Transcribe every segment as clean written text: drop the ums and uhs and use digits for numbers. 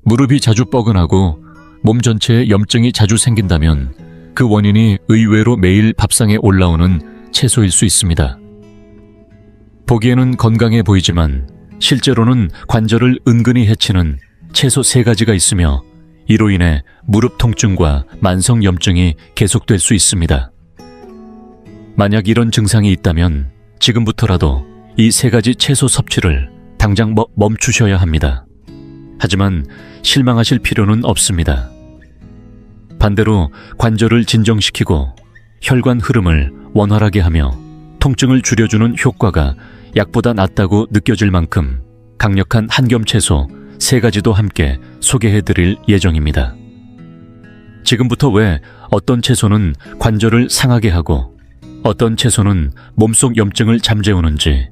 무릎이 자주 뻐근하고 몸 전체에 염증이 자주 생긴다면 그 원인이 의외로 매일 밥상에 올라오는 채소일 수 있습니다. 보기에는 건강해 보이지만 실제로는 관절을 은근히 해치는 채소 3가지가 있으며 이로 인해 무릎 통증과 만성 염증이 계속될 수 있습니다. 만약 이런 증상이 있다면 지금부터라도 이 3가지 채소 섭취를 당장 멈추셔야 합니다. 하지만 실망하실 필요는 없습니다. 반대로 관절을 진정시키고 혈관 흐름을 원활하게 하며 통증을 줄여주는 효과가 약보다 낫다고 느껴질 만큼 강력한 한겸채소 3가지도 함께 소개해드릴 예정입니다. 지금부터 왜 어떤 채소는 관절을 상하게 하고 어떤 채소는 몸속 염증을 잠재우는지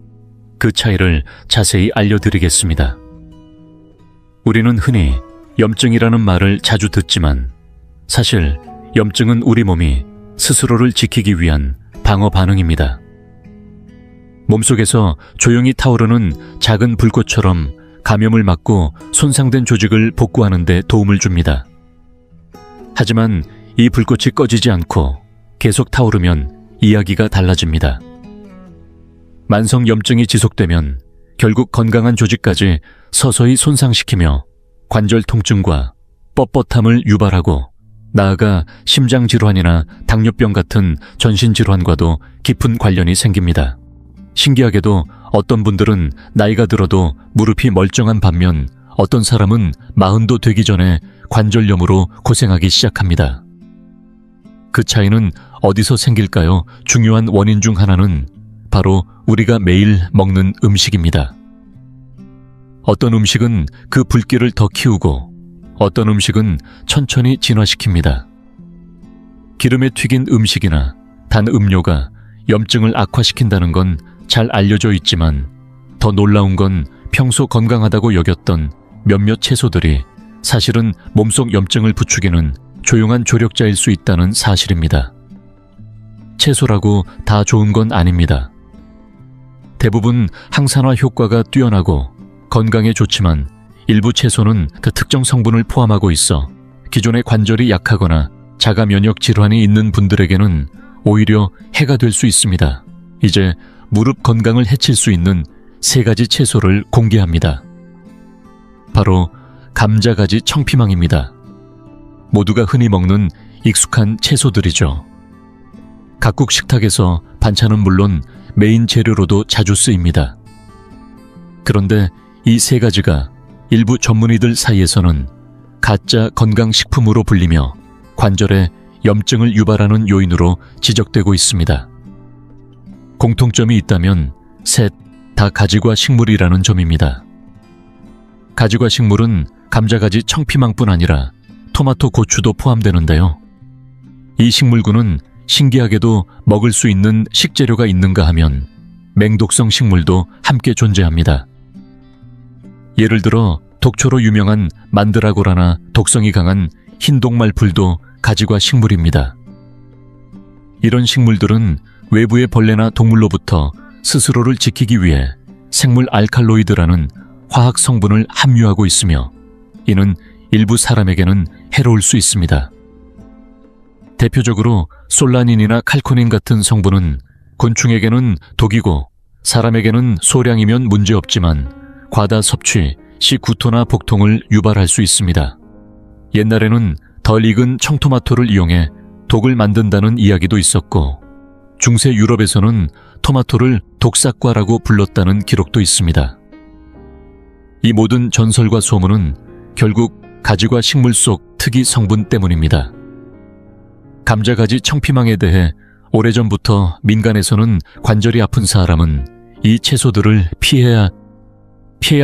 그 차이를 자세히 알려드리겠습니다. 우리는 흔히 염증이라는 말을 자주 듣지만 사실 염증은 우리 몸이 스스로를 지키기 위한 방어 반응입니다. 몸속에서 조용히 타오르는 작은 불꽃처럼 감염을 막고 손상된 조직을 복구하는 데 도움을 줍니다. 하지만 이 불꽃이 꺼지지 않고 계속 타오르면 이야기가 달라집니다. 만성 염증이 지속되면 결국 건강한 조직까지 서서히 손상시키며 관절 통증과 뻣뻣함을 유발하고 나아가 심장질환이나 당뇨병 같은 전신질환과도 깊은 관련이 생깁니다. 신기하게도 어떤 분들은 나이가 들어도 무릎이 멀쩡한 반면 어떤 사람은 40도 되기 전에 관절염으로 고생하기 시작합니다. 그 차이는 어디서 생길까요? 중요한 원인 중 하나는 바로 우리가 매일 먹는 음식입니다. 어떤 음식은 그 불길을 더 키우고 어떤 음식은 천천히 진화시킵니다. 기름에 튀긴 음식이나 단 음료가 염증을 악화시킨다는 건 잘 알려져 있지만 더 놀라운 건 평소 건강하다고 여겼던 몇몇 채소들이 사실은 몸속 염증을 부추기는 조용한 조력자일 수 있다는 사실입니다. 채소라고 다 좋은 건 아닙니다. 대부분 항산화 효과가 뛰어나고 건강에 좋지만 일부 채소는 그 특정 성분을 포함하고 있어 기존의 관절이 약하거나 자가 면역 질환이 있는 분들에게는 오히려 해가 될 수 있습니다. 이제 무릎 건강을 해칠 수 있는 3가지 채소를 공개합니다. 바로 감자가지 청피망입니다. 모두가 흔히 먹는 익숙한 채소들이죠. 각국 식탁에서 반찬은 물론 메인 재료로도 자주 쓰입니다. 그런데 이 3가지가 일부 전문의들 사이에서는 가짜 건강식품으로 불리며 관절에 염증을 유발하는 요인으로 지적되고 있습니다. 공통점이 있다면 셋 다 가지과 식물이라는 점입니다. 가지과 식물은 감자가지 청피망뿐 아니라 토마토, 고추도 포함되는데요. 이 식물군은 신기하게도 먹을 수 있는 식재료가 있는가 하면 맹독성 식물도 함께 존재합니다. 예를 들어 독초로 유명한 만드라고라나 독성이 강한 흰독말풀도 가지과 식물입니다. 이런 식물들은 외부의 벌레나 동물로부터 스스로를 지키기 위해 생물 알칼로이드라는 화학 성분을 함유하고 있으며 이는 일부 사람에게는 해로울 수 있습니다. 대표적으로 솔라닌이나 칼코닌 같은 성분은 곤충에게는 독이고 사람에게는 소량이면 문제없지만 과다 섭취 시 구토나 복통을 유발할 수 있습니다. 옛날에는 덜 익은 청토마토를 이용해 독을 만든다는 이야기도 있었고 중세 유럽에서는 토마토를 독삭과라고 불렀다는 기록도 있습니다. 이 모든 전설과 소문은 결국 가지과 식물 속 특이 성분 때문입니다. 감자가지 청피망에 대해 오래전부터 민간에서는 관절이 아픈 사람은 이 채소들을 피해야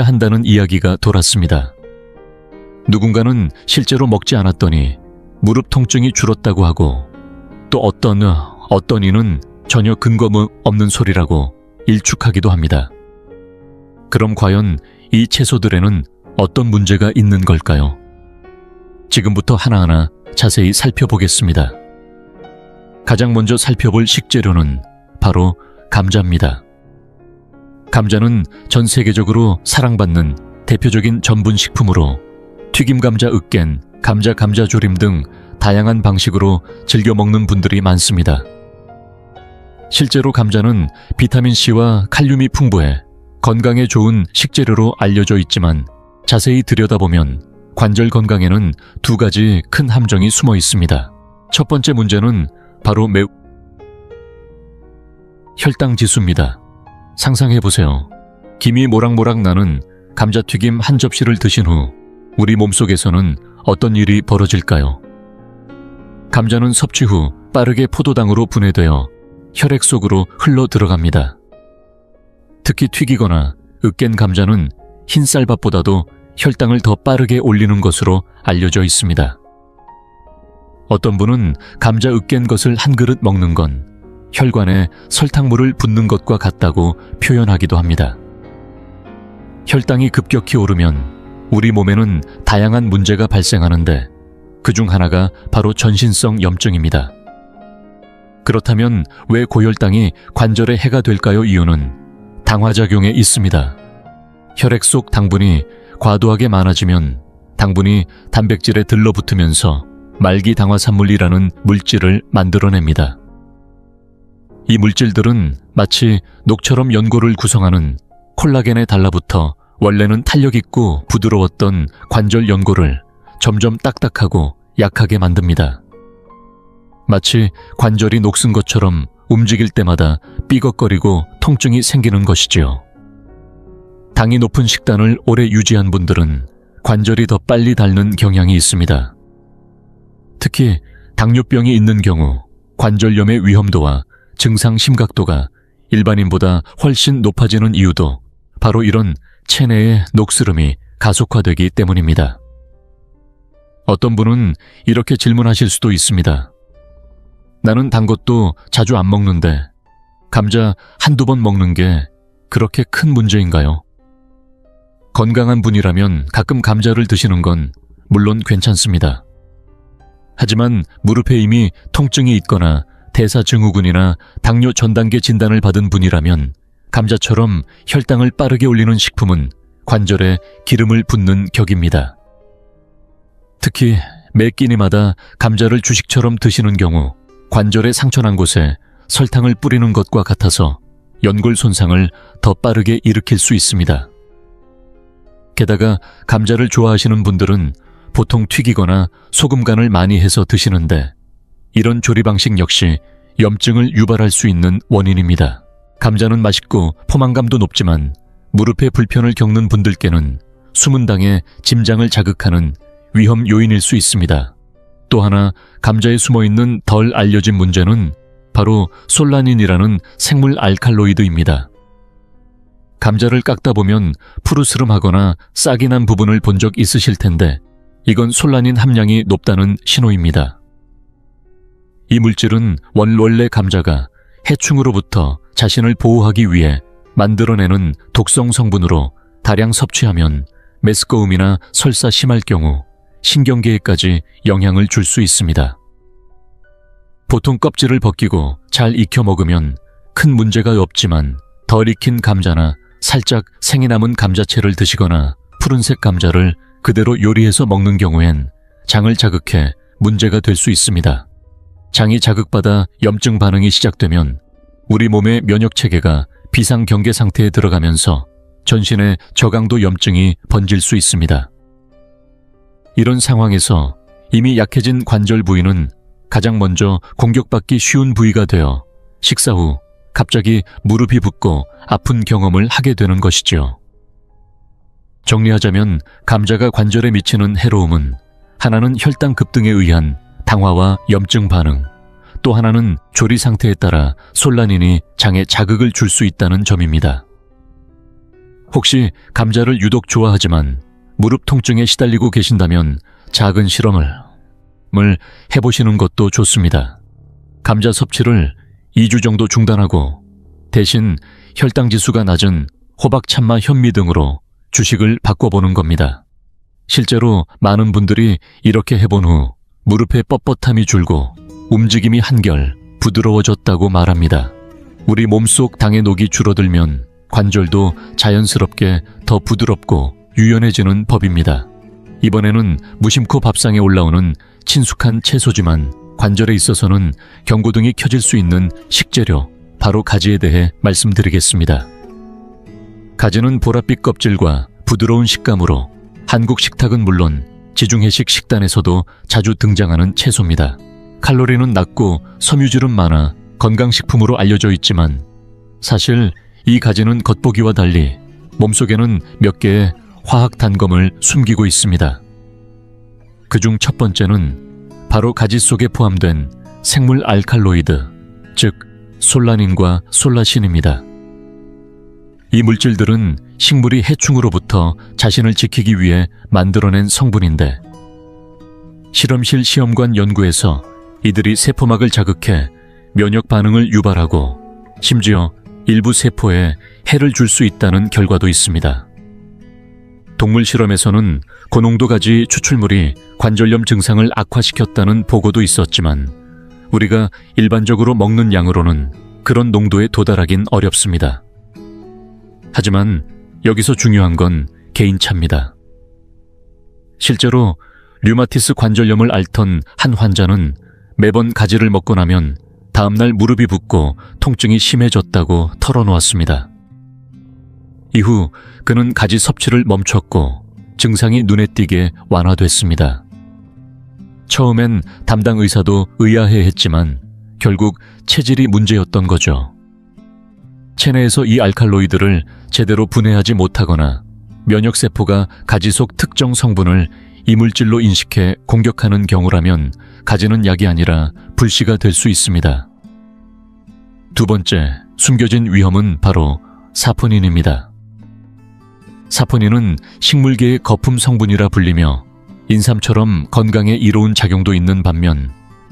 한다는 이야기가 돌았습니다. 누군가는 실제로 먹지 않았더니 무릎 통증이 줄었다고 하고 또 어떤 이는 전혀 근거 없는 소리라고 일축하기도 합니다. 그럼 과연 이 채소들에는 어떤 문제가 있는 걸까요? 지금부터 하나하나 자세히 살펴보겠습니다. 가장 먼저 살펴볼 식재료는 바로 감자입니다. 감자는 전 세계적으로 사랑받는 대표적인 전분식품으로 튀김 감자 으깬, 감자조림 등 다양한 방식으로 즐겨 먹는 분들이 많습니다. 실제로 감자는 비타민C와 칼륨이 풍부해 건강에 좋은 식재료로 알려져 있지만 자세히 들여다보면 관절 건강에는 두 가지 큰 함정이 숨어 있습니다. 첫 번째 문제는 바로 혈당 지수입니다. 상상해보세요. 김이 모락모락 나는 감자튀김 한 접시를 드신 후 우리 몸속에서는 어떤 일이 벌어질까요? 감자는 섭취 후 빠르게 포도당으로 분해되어 혈액 속으로 흘러 들어갑니다. 특히 튀기거나 으깬 감자는 흰 쌀밥보다도 혈당을 더 빠르게 올리는 것으로 알려져 있습니다. 어떤 분은 감자 으깬 것을 한 그릇 먹는 건 혈관에 설탕물을 붓는 것과 같다고 표현하기도 합니다. 혈당이 급격히 오르면 우리 몸에는 다양한 문제가 발생하는데 그중 하나가 바로 전신성 염증입니다. 그렇다면 왜 고혈당이 관절에 해가 될까요? 이유는 당화작용에 있습니다. 혈액 속 당분이 과도하게 많아지면 당분이 단백질에 들러붙으면서 말기당화산물이라는 물질을 만들어냅니다. 이 물질들은 마치 녹처럼 연골을 구성하는 콜라겐에 달라붙어 원래는 탄력있고 부드러웠던 관절 연골을 점점 딱딱하고 약하게 만듭니다. 마치 관절이 녹슨 것처럼 움직일 때마다 삐걱거리고 통증이 생기는 것이지요. 당이 높은 식단을 오래 유지한 분들은 관절이 더 빨리 닳는 경향이 있습니다. 특히 당뇨병이 있는 경우 관절염의 위험도와 증상 심각도가 일반인보다 훨씬 높아지는 이유도 바로 이런 체내의 녹스름이 가속화되기 때문입니다. 어떤 분은 이렇게 질문하실 수도 있습니다. 나는 단 것도 자주 안 먹는데 감자 한두 번 먹는 게 그렇게 큰 문제인가요? 건강한 분이라면 가끔 감자를 드시는 건 물론 괜찮습니다. 하지만 무릎에 이미 통증이 있거나 대사증후군이나 당뇨 전단계 진단을 받은 분이라면 감자처럼 혈당을 빠르게 올리는 식품은 관절에 기름을 붓는 격입니다. 특히 매 끼니마다 감자를 주식처럼 드시는 경우 관절에 상처난 곳에 설탕을 뿌리는 것과 같아서 연골 손상을 더 빠르게 일으킬 수 있습니다. 게다가 감자를 좋아하시는 분들은 보통 튀기거나 소금 간을 많이 해서 드시는데 이런 조리 방식 역시 염증을 유발할 수 있는 원인입니다. 감자는 맛있고 포만감도 높지만 무릎에 불편을 겪는 분들께는 수문당에 짐장을 자극하는 위험 요인일 수 있습니다. 또 하나 감자에 숨어있는 덜 알려진 문제는 바로 솔라닌이라는 생물 알칼로이드입니다. 감자를 깎다 보면 푸르스름하거나 싹이 난 부분을 본 적 있으실 텐데 이건 솔라닌 함량이 높다는 신호입니다. 이 물질은 원래 감자가 해충으로부터 자신을 보호하기 위해 만들어내는 독성 성분으로 다량 섭취하면 메스꺼움이나 설사 심할 경우 신경계에까지 영향을 줄 수 있습니다. 보통 껍질을 벗기고 잘 익혀 먹으면 큰 문제가 없지만 덜 익힌 감자나 살짝 생이 남은 감자채를 드시거나 푸른색 감자를 그대로 요리해서 먹는 경우엔 장을 자극해 문제가 될 수 있습니다. 장이 자극받아 염증 반응이 시작되면 우리 몸의 면역체계가 비상경계 상태에 들어가면서 전신에 저강도 염증이 번질 수 있습니다. 이런 상황에서 이미 약해진 관절 부위는 가장 먼저 공격받기 쉬운 부위가 되어 식사 후 갑자기 무릎이 붓고 아픈 경험을 하게 되는 것이죠. 정리하자면 감자가 관절에 미치는 해로움은 하나는 혈당 급등에 의한 당화와 염증 반응, 또 하나는 조리 상태에 따라 솔라닌이 장에 자극을 줄 수 있다는 점입니다. 혹시 감자를 유독 좋아하지만 무릎 통증에 시달리고 계신다면 작은 실험을 해보시는 것도 좋습니다. 감자 섭취를 2주 정도 중단하고 대신 혈당 지수가 낮은 호박, 참마, 현미 등으로 주식을 바꿔보는 겁니다. 실제로 많은 분들이 이렇게 해본 후 무릎의 뻣뻣함이 줄고 움직임이 한결 부드러워졌다고 말합니다. 우리 몸속 당의 녹이 줄어들면 관절도 자연스럽게 더 부드럽고 유연해지는 법입니다. 이번에는 무심코 밥상에 올라오는 친숙한 채소지만 관절에 있어서는 경고등이 켜질 수 있는 식재료, 바로 가지에 대해 말씀드리겠습니다. 가지는 보랏빛 껍질과 부드러운 식감으로 한국 식탁은 물론 지중해식 식단에서도 자주 등장하는 채소입니다. 칼로리는 낮고 섬유질은 많아 건강식품으로 알려져 있지만 사실 이 가지는 겉보기와 달리 몸속에는 몇 개의 화학 단검을 숨기고 있습니다. 그중 첫 번째는 바로 가지 속에 포함된 생물 알칼로이드, 즉 솔라닌과 솔라신입니다. 이 물질들은 식물이 해충으로부터 자신을 지키기 위해 만들어낸 성분인데 실험실 시험관 연구에서 이들이 세포막을 자극해 면역 반응을 유발하고 심지어 일부 세포에 해를 줄 수 있다는 결과도 있습니다. 동물 실험에서는 고농도 가지 추출물이 관절염 증상을 악화시켰다는 보고도 있었지만 우리가 일반적으로 먹는 양으로는 그런 농도에 도달하긴 어렵습니다. 하지만 여기서 중요한 건 개인차입니다. 실제로 류마티스 관절염을 앓던 한 환자는 매번 가지를 먹고 나면 다음날 무릎이 붓고 통증이 심해졌다고 털어놓았습니다. 이후 그는 가지 섭취를 멈췄고 증상이 눈에 띄게 완화됐습니다. 처음엔 담당 의사도 의아해했지만 결국 체질이 문제였던 거죠. 체내에서 이 알칼로이드를 제대로 분해하지 못하거나 면역세포가 가지 속 특정 성분을 이물질로 인식해 공격하는 경우라면 가지는 약이 아니라 불씨가 될 수 있습니다. 두 번째, 숨겨진 위험은 바로 사포닌입니다. 사포닌은 식물계의 거품 성분이라 불리며 인삼처럼 건강에 이로운 작용도 있는 반면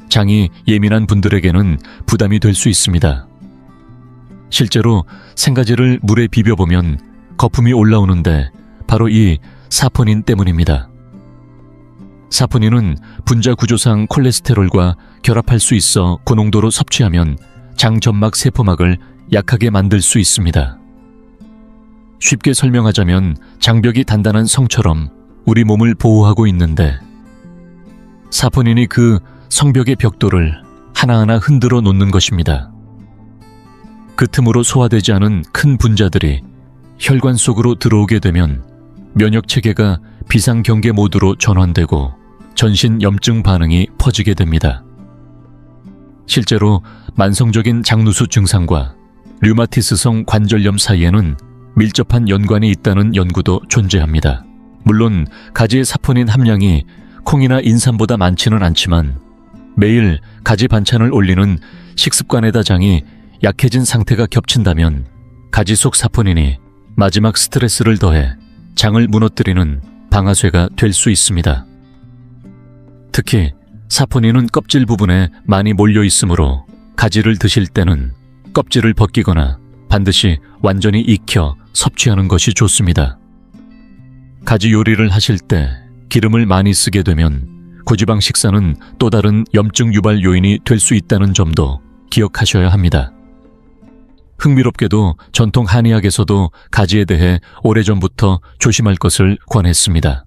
장이 예민한 분들에게는 부담이 될 수 있습니다. 실제로 생가지를 물에 비벼보면 거품이 올라오는데 바로 이 사포닌 때문입니다. 사포닌은 분자 구조상 콜레스테롤과 결합할 수 있어 고농도로 섭취하면 장점막 세포막을 약하게 만들 수 있습니다. 쉽게 설명하자면 장벽이 단단한 성처럼 우리 몸을 보호하고 있는데 사포닌이 그 성벽의 벽돌을 하나하나 흔들어 놓는 것입니다. 그 틈으로 소화되지 않은 큰 분자들이 혈관 속으로 들어오게 되면 면역체계가 비상경계 모드로 전환되고 전신 염증 반응이 퍼지게 됩니다. 실제로 만성적인 장누수 증상과 류마티스성 관절염 사이에는 밀접한 연관이 있다는 연구도 존재합니다. 물론 가지의 사포닌 함량이 콩이나 인삼보다 많지는 않지만 매일 가지 반찬을 올리는 식습관에다 장이 약해진 상태가 겹친다면 가지 속 사포닌이 마지막 스트레스를 더해 장을 무너뜨리는 방아쇠가 될 수 있습니다. 특히 사포닌은 껍질 부분에 많이 몰려 있으므로 가지를 드실 때는 껍질을 벗기거나 반드시 완전히 익혀 섭취하는 것이 좋습니다. 가지 요리를 하실 때 기름을 많이 쓰게 되면 고지방 식사는 또 다른 염증 유발 요인이 될 수 있다는 점도 기억하셔야 합니다. 흥미롭게도 전통 한의학에서도 가지에 대해 오래전부터 조심할 것을 권했습니다.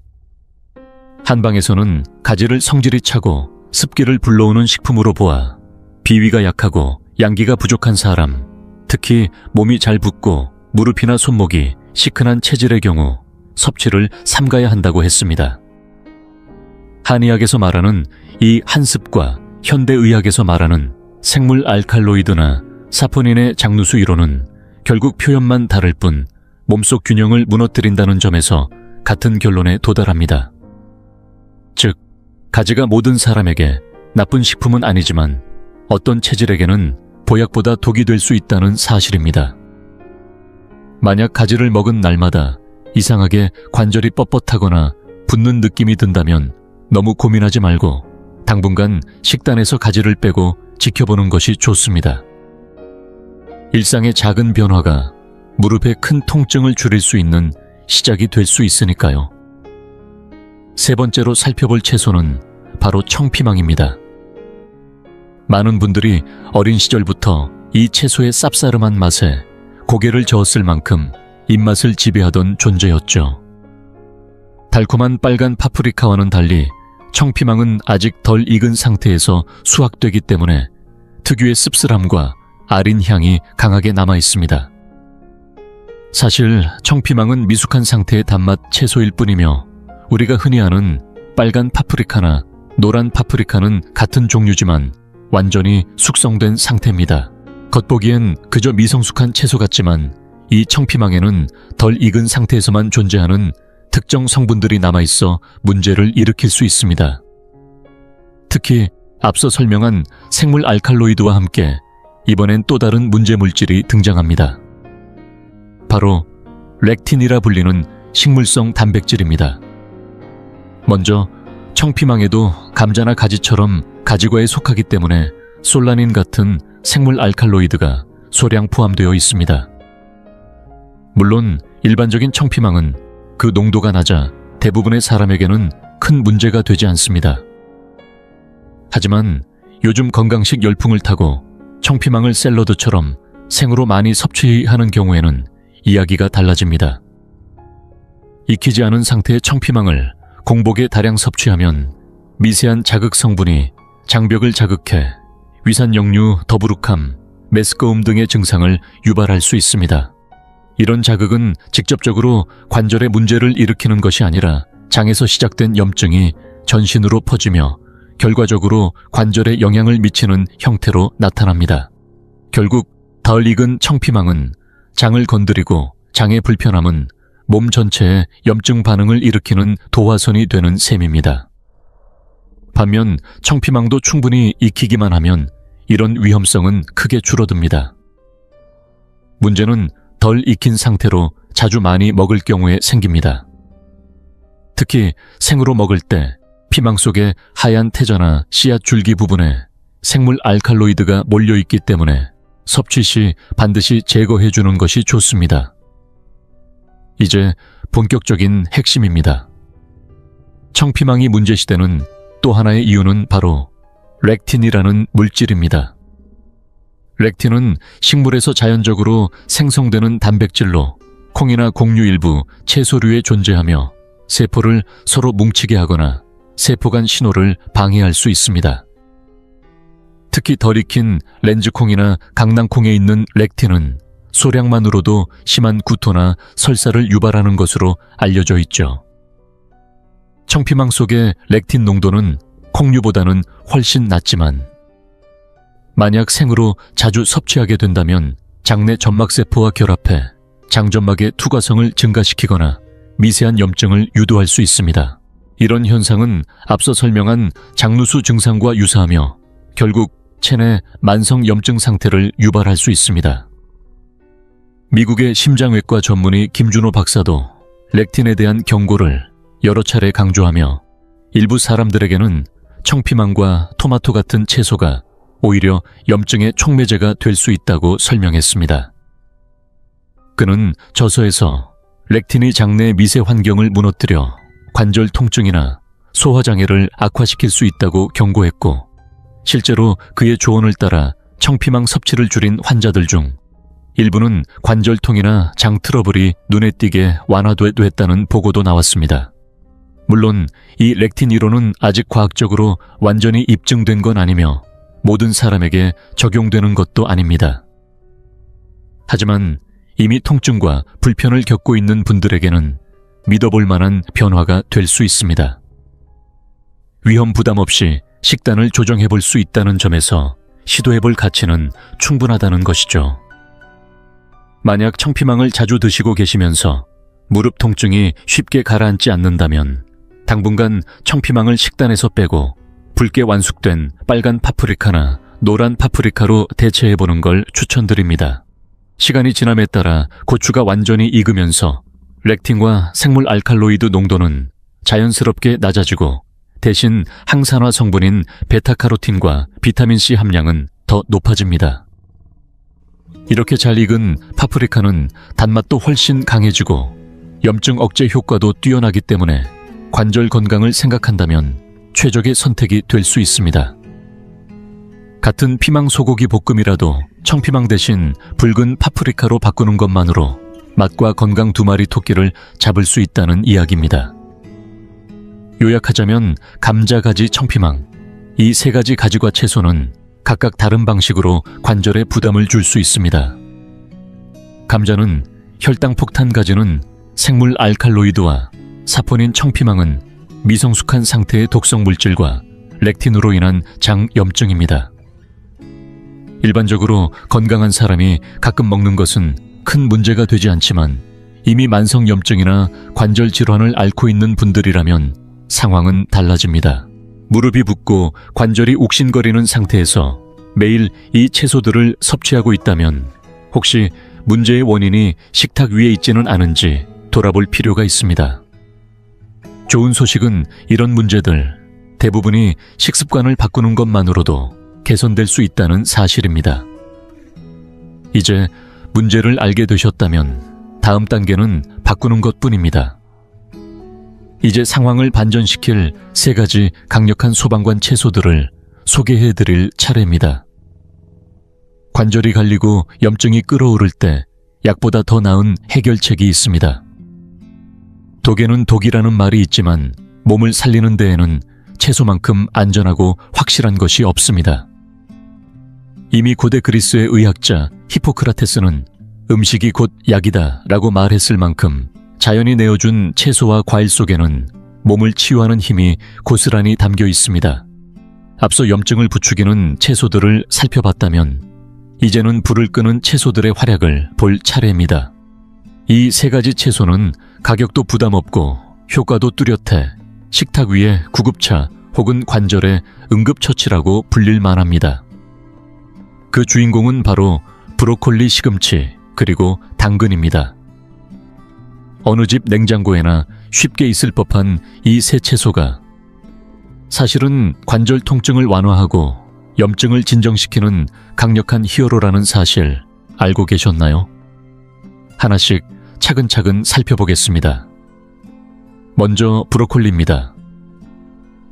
한방에서는 가지를 성질이 차고 습기를 불러오는 식품으로 보아 비위가 약하고 양기가 부족한 사람, 특히 몸이 잘 붓고 무릎이나 손목이 시큰한 체질의 경우 섭취를 삼가야 한다고 했습니다. 한의학에서 말하는 이 한습과 현대의학에서 말하는 생물 알칼로이드나 사포닌의 장누수 이론은 결국 표현만 다를 뿐 몸속 균형을 무너뜨린다는 점에서 같은 결론에 도달합니다. 즉, 가지가 모든 사람에게 나쁜 식품은 아니지만 어떤 체질에게는 보약보다 독이 될 수 있다는 사실입니다. 만약 가지를 먹은 날마다 이상하게 관절이 뻣뻣하거나 붓는 느낌이 든다면 너무 고민하지 말고 당분간 식단에서 가지를 빼고 지켜보는 것이 좋습니다. 일상의 작은 변화가 무릎의 큰 통증을 줄일 수 있는 시작이 될 수 있으니까요. 세 번째로 살펴볼 채소는 바로 청피망입니다. 많은 분들이 어린 시절부터 이 채소의 쌉싸름한 맛에 고개를 저었을 만큼 입맛을 지배하던 존재였죠. 달콤한 빨간 파프리카와는 달리 청피망은 아직 덜 익은 상태에서 수확되기 때문에 특유의 씁쓸함과 아린 향이 강하게 남아 있습니다. 사실 청피망은 미숙한 상태의 단맛 채소일 뿐이며 우리가 흔히 아는 빨간 파프리카나 노란 파프리카는 같은 종류지만 완전히 숙성된 상태입니다. 겉보기엔 그저 미성숙한 채소 같지만 이 청피망에는 덜 익은 상태에서만 존재하는 특정 성분들이 남아있어 문제를 일으킬 수 있습니다. 특히 앞서 설명한 생물 알칼로이드와 함께 이번엔 또 다른 문제 물질이 등장합니다. 바로 렉틴이라 불리는 식물성 단백질입니다. 먼저 청피망에도 감자나 가지처럼 가지과에 속하기 때문에 솔라닌 같은 생물 알칼로이드가 소량 포함되어 있습니다. 물론 일반적인 청피망은 그 농도가 낮아 대부분의 사람에게는 큰 문제가 되지 않습니다. 하지만 요즘 건강식 열풍을 타고 청피망을 샐러드처럼 생으로 많이 섭취하는 경우에는 이야기가 달라집니다. 익히지 않은 상태의 청피망을 공복에 다량 섭취하면 미세한 자극 성분이 장벽을 자극해 위산역류 더부룩함, 메스꺼움 등의 증상을 유발할 수 있습니다. 이런 자극은 직접적으로 관절에 문제를 일으키는 것이 아니라 장에서 시작된 염증이 전신으로 퍼지며 결과적으로 관절에 영향을 미치는 형태로 나타납니다. 결국 덜 익은 청피망은 장을 건드리고 장의 불편함은 몸 전체에 염증 반응을 일으키는 도화선이 되는 셈입니다. 반면 청피망도 충분히 익히기만 하면 이런 위험성은 크게 줄어듭니다. 문제는 덜 익힌 상태로 자주 많이 먹을 경우에 생깁니다. 특히 생으로 먹을 때 피망 속에 하얀 태자나 씨앗 줄기 부분에 생물 알칼로이드가 몰려있기 때문에 섭취 시 반드시 제거해주는 것이 좋습니다. 이제 본격적인 핵심입니다. 청피망이 문제시되는 또 하나의 이유는 바로 렉틴이라는 물질입니다. 렉틴은 식물에서 자연적으로 생성되는 단백질로 콩이나 곡류 일부 채소류에 존재하며 세포를 서로 뭉치게 하거나 세포 간 신호를 방해할 수 있습니다. 특히 덜 익힌 렌즈콩이나 강낭콩에 있는 렉틴은 소량만으로도 심한 구토나 설사를 유발하는 것으로 알려져 있죠. 청피망 속의 렉틴 농도는 콩류보다는 훨씬 낮지만 만약 생으로 자주 섭취하게 된다면 장내 점막세포와 결합해 장점막의 투과성을 증가시키거나 미세한 염증을 유도할 수 있습니다. 이런 현상은 앞서 설명한 장누수 증상과 유사하며 결국 체내 만성 염증 상태를 유발할 수 있습니다. 미국의 심장외과 전문의 김준호 박사도 렉틴에 대한 경고를 여러 차례 강조하며 일부 사람들에게는 청피망과 토마토 같은 채소가 오히려 염증의 촉매제가 될 수 있다고 설명했습니다. 그는 저서에서 렉틴이 장내 미세 환경을 무너뜨려 관절 통증이나 소화장애를 악화시킬 수 있다고 경고했고 실제로 그의 조언을 따라 청피망 섭취를 줄인 환자들 중 일부는 관절통이나 장 트러블이 눈에 띄게 완화됐다는 보고도 나왔습니다. 물론 이 렉틴 이론은 아직 과학적으로 완전히 입증된 건 아니며 모든 사람에게 적용되는 것도 아닙니다. 하지만 이미 통증과 불편을 겪고 있는 분들에게는 믿어볼 만한 변화가 될 수 있습니다. 위험 부담 없이 식단을 조정해 볼 수 있다는 점에서 시도해 볼 가치는 충분하다는 것이죠. 만약 청피망을 자주 드시고 계시면서 무릎 통증이 쉽게 가라앉지 않는다면 당분간 청피망을 식단에서 빼고 붉게 완숙된 빨간 파프리카나 노란 파프리카로 대체해보는 걸 추천드립니다. 시간이 지남에 따라 고추가 완전히 익으면서 렉틴과 생물 알칼로이드 농도는 자연스럽게 낮아지고 대신 항산화 성분인 베타카로틴과 비타민C 함량은 더 높아집니다. 이렇게 잘 익은 파프리카는 단맛도 훨씬 강해지고 염증 억제 효과도 뛰어나기 때문에 관절 건강을 생각한다면 최적의 선택이 될 수 있습니다. 같은 피망 소고기 볶음이라도 청피망 대신 붉은 파프리카로 바꾸는 것만으로 맛과 건강 두 마리 토끼를 잡을 수 있다는 이야기입니다. 요약하자면 감자가지 청피망, 이 세 가지 가지과 채소는 각각 다른 방식으로 관절에 부담을 줄 수 있습니다. 감자는 혈당 폭탄 가지는 생물 알칼로이드와 사포닌 청피망은 미성숙한 상태의 독성 물질과 렉틴으로 인한 장 염증입니다. 일반적으로 건강한 사람이 가끔 먹는 것은 큰 문제가 되지 않지만 이미 만성 염증이나 관절 질환을 앓고 있는 분들이라면 상황은 달라집니다. 무릎이 붓고 관절이 욱신거리는 상태에서 매일 이 채소들을 섭취하고 있다면 혹시 문제의 원인이 식탁 위에 있지는 않은지 돌아볼 필요가 있습니다. 좋은 소식은 이런 문제들 대부분이 식습관을 바꾸는 것만으로도 개선될 수 있다는 사실입니다. 이제 문제를 알게 되셨다면 다음 단계는 바꾸는 것뿐입니다. 이제 상황을 반전시킬 세 가지 강력한 소방관 채소들을 소개해드릴 차례입니다. 관절이 갈리고 염증이 끓어오를 때 약보다 더 나은 해결책이 있습니다. 독에는 독이라는 말이 있지만 몸을 살리는 데에는 채소만큼 안전하고 확실한 것이 없습니다. 이미 고대 그리스의 의학자 히포크라테스는 음식이 곧 약이다 라고 말했을 만큼 자연이 내어준 채소와 과일 속에는 몸을 치유하는 힘이 고스란히 담겨 있습니다. 앞서 염증을 부추기는 채소들을 살펴봤다면 이제는 불을 끄는 채소들의 활약을 볼 차례입니다. 이 세 가지 채소는 가격도 부담 없고 효과도 뚜렷해 식탁 위에 구급차 혹은 관절의 응급처치라고 불릴 만합니다. 그 주인공은 바로 브로콜리, 시금치, 그리고 당근입니다. 어느 집 냉장고에나 쉽게 있을 법한 이 세 채소가 사실은 관절 통증을 완화하고 염증을 진정시키는 강력한 히어로라는 사실 알고 계셨나요? 하나씩 차근차근 살펴보겠습니다. 먼저 브로콜리입니다.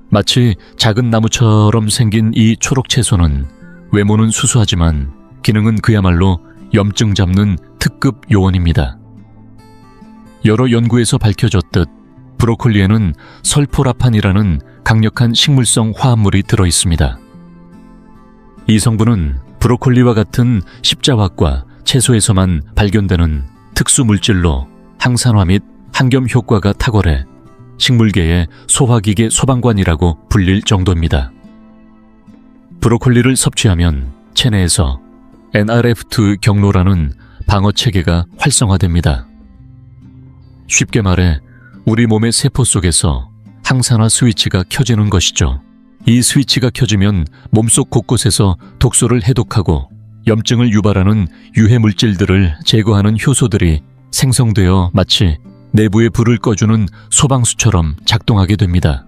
마치 작은 나무처럼 생긴 이 초록 채소는 외모는 수수하지만 기능은 그야말로 염증 잡는 특급 요원입니다. 여러 연구에서 밝혀졌듯 브로콜리에는 설포라판이라는 강력한 식물성 화합물이 들어있습니다. 이 성분은 브로콜리와 같은 십자화과 채소에서만 발견되는 특수 물질로 항산화 및 항염 효과가 탁월해 식물계의 소화기계 소방관이라고 불릴 정도입니다. 브로콜리를 섭취하면 체내에서 NRF2 경로라는 방어 체계가 활성화됩니다. 쉽게 말해 우리 몸의 세포 속에서 항산화 스위치가 켜지는 것이죠. 이 스위치가 켜지면 몸속 곳곳에서 독소를 해독하고 염증을 유발하는 유해 물질들을 제거하는 효소들이 생성되어 마치 내부에 불을 꺼주는 소방수처럼 작동하게 됩니다.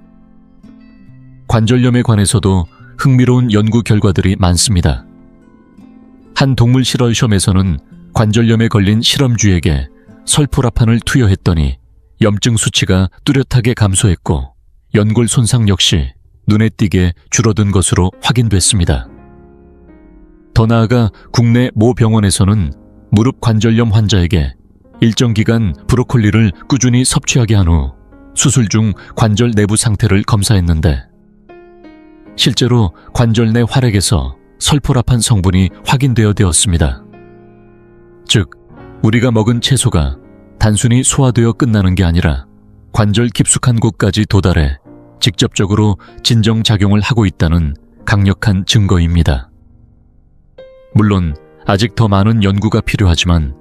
관절염에 관해서도 흥미로운 연구 결과들이 많습니다. 한 동물 실험에서는 관절염에 걸린 실험주에게 설포라판을 투여했더니 염증 수치가 뚜렷하게 감소했고 연골 손상 역시 눈에 띄게 줄어든 것으로 확인됐습니다. 더 나아가 국내 모 병원에서는 무릎 관절염 환자에게 일정 기간 브로콜리를 꾸준히 섭취하게 한 후 수술 중 관절 내부 상태를 검사했는데 실제로 관절 내 활액에서 설포라판 성분이 확인되었습니다. 즉, 우리가 먹은 채소가 단순히 소화되어 끝나는 게 아니라 관절 깊숙한 곳까지 도달해 직접적으로 진정작용을 하고 있다는 강력한 증거입니다. 물론 아직 더 많은 연구가 필요하지만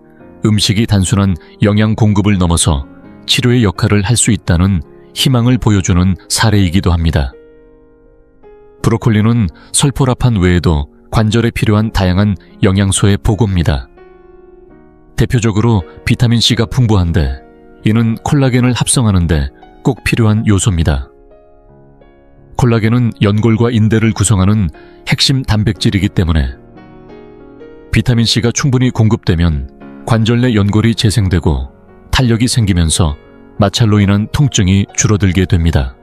음식이 단순한 영양 공급을 넘어서 치료의 역할을 할 수 있다는 희망을 보여주는 사례이기도 합니다. 브로콜리는 설포라판 외에도 관절에 필요한 다양한 영양소의 보고입니다. 대표적으로 비타민C가 풍부한데 이는 콜라겐을 합성하는 데 꼭 필요한 요소입니다. 콜라겐은 연골과 인대를 구성하는 핵심 단백질이기 때문에 비타민C가 충분히 공급되면 관절 내 연골이 재생되고 탄력이 생기면서 마찰로 인한 통증이 줄어들게 됩니다.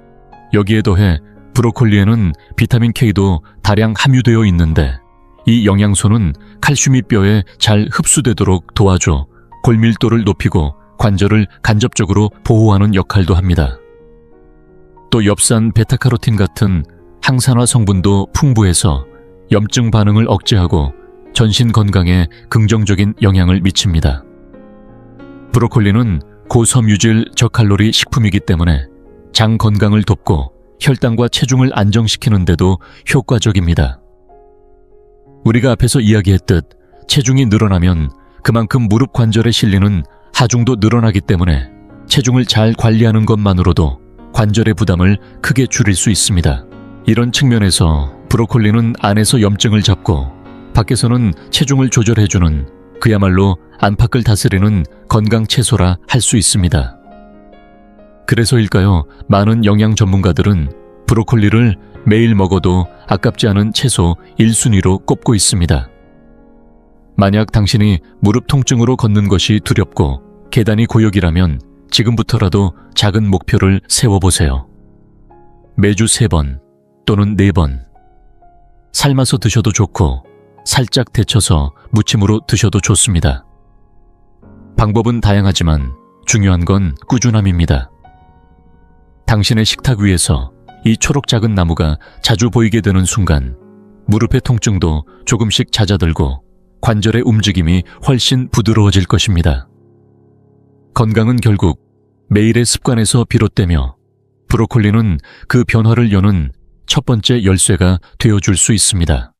여기에 더해 브로콜리에는 비타민 K도 다량 함유되어 있는데 이 영양소는 칼슘이 뼈에 잘 흡수되도록 도와줘 골밀도를 높이고 관절을 간접적으로 보호하는 역할도 합니다. 또 엽산 베타카로틴 같은 항산화 성분도 풍부해서 염증 반응을 억제하고 전신 건강에 긍정적인 영향을 미칩니다. 브로콜리는 고섬유질 저칼로리 식품이기 때문에 장 건강을 돕고 혈당과 체중을 안정시키는 데도 효과적입니다. 우리가 앞에서 이야기했듯 체중이 늘어나면 그만큼 무릎 관절에 실리는 하중도 늘어나기 때문에 체중을 잘 관리하는 것만으로도 관절의 부담을 크게 줄일 수 있습니다. 이런 측면에서 브로콜리는 안에서 염증을 잡고 밖에서는 체중을 조절해주는 그야말로 안팎을 다스리는 건강 채소라 할 수 있습니다. 그래서일까요? 많은 영양 전문가들은 브로콜리를 매일 먹어도 아깝지 않은 채소 1순위로 꼽고 있습니다. 만약 당신이 무릎 통증으로 걷는 것이 두렵고 계단이 고역이라면 지금부터라도 작은 목표를 세워보세요. 매주 3번 또는 4번. 삶아서 드셔도 좋고 살짝 데쳐서 무침으로 드셔도 좋습니다. 방법은 다양하지만 중요한 건 꾸준함입니다. 당신의 식탁 위에서 이 초록 작은 나무가 자주 보이게 되는 순간 무릎의 통증도 조금씩 잦아들고 관절의 움직임이 훨씬 부드러워질 것입니다. 건강은 결국 매일의 습관에서 비롯되며 브로콜리는 그 변화를 여는 첫 번째 열쇠가 되어줄 수 있습니다.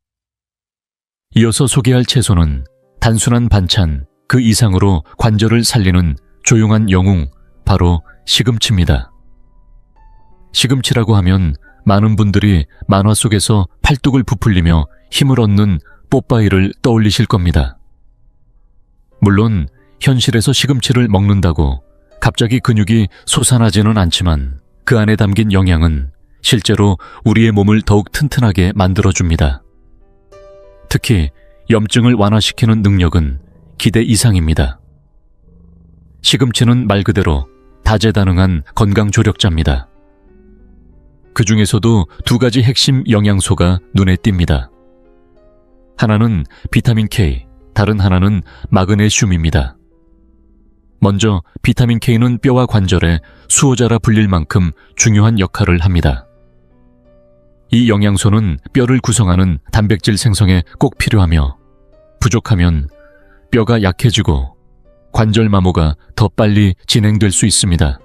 이어서 소개할 채소는 단순한 반찬 그 이상으로 관절을 살리는 조용한 영웅, 바로 시금치입니다. 시금치라고 하면 많은 분들이 만화 속에서 팔뚝을 부풀리며 힘을 얻는 뽀빠이를 떠올리실 겁니다. 물론 현실에서 시금치를 먹는다고 갑자기 근육이 솟아나지는 않지만 그 안에 담긴 영양은 실제로 우리의 몸을 더욱 튼튼하게 만들어줍니다. 특히 염증을 완화시키는 능력은 기대 이상입니다. 시금치는 말 그대로 다재다능한 건강 조력자입니다. 그 중에서도 2가지 핵심 영양소가 눈에 띕니다. 하나는 비타민 K, 다른 하나는 마그네슘입니다. 먼저 비타민 K는 뼈와 관절의 수호자라 불릴 만큼 중요한 역할을 합니다. 이 영양소는 뼈를 구성하는 단백질 생성에 꼭 필요하며 부족하면 뼈가 약해지고 관절 마모가 더 빨리 진행될 수 있습니다.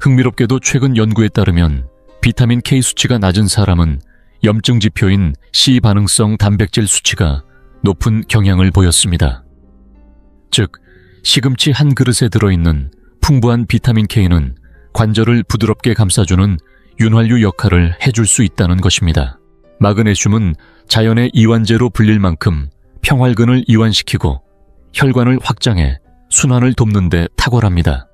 흥미롭게도 최근 연구에 따르면 비타민 K 수치가 낮은 사람은 염증 지표인 C 반응성 단백질 수치가 높은 경향을 보였습니다. 즉, 시금치 한 그릇에 들어있는 풍부한 비타민 K는 관절을 부드럽게 감싸주는 윤활유 역할을 해줄 수 있다는 것입니다. 마그네슘은 자연의 이완제로 불릴 만큼 평활근을 이완시키고 혈관을 확장해 순환을 돕는 데 탁월합니다.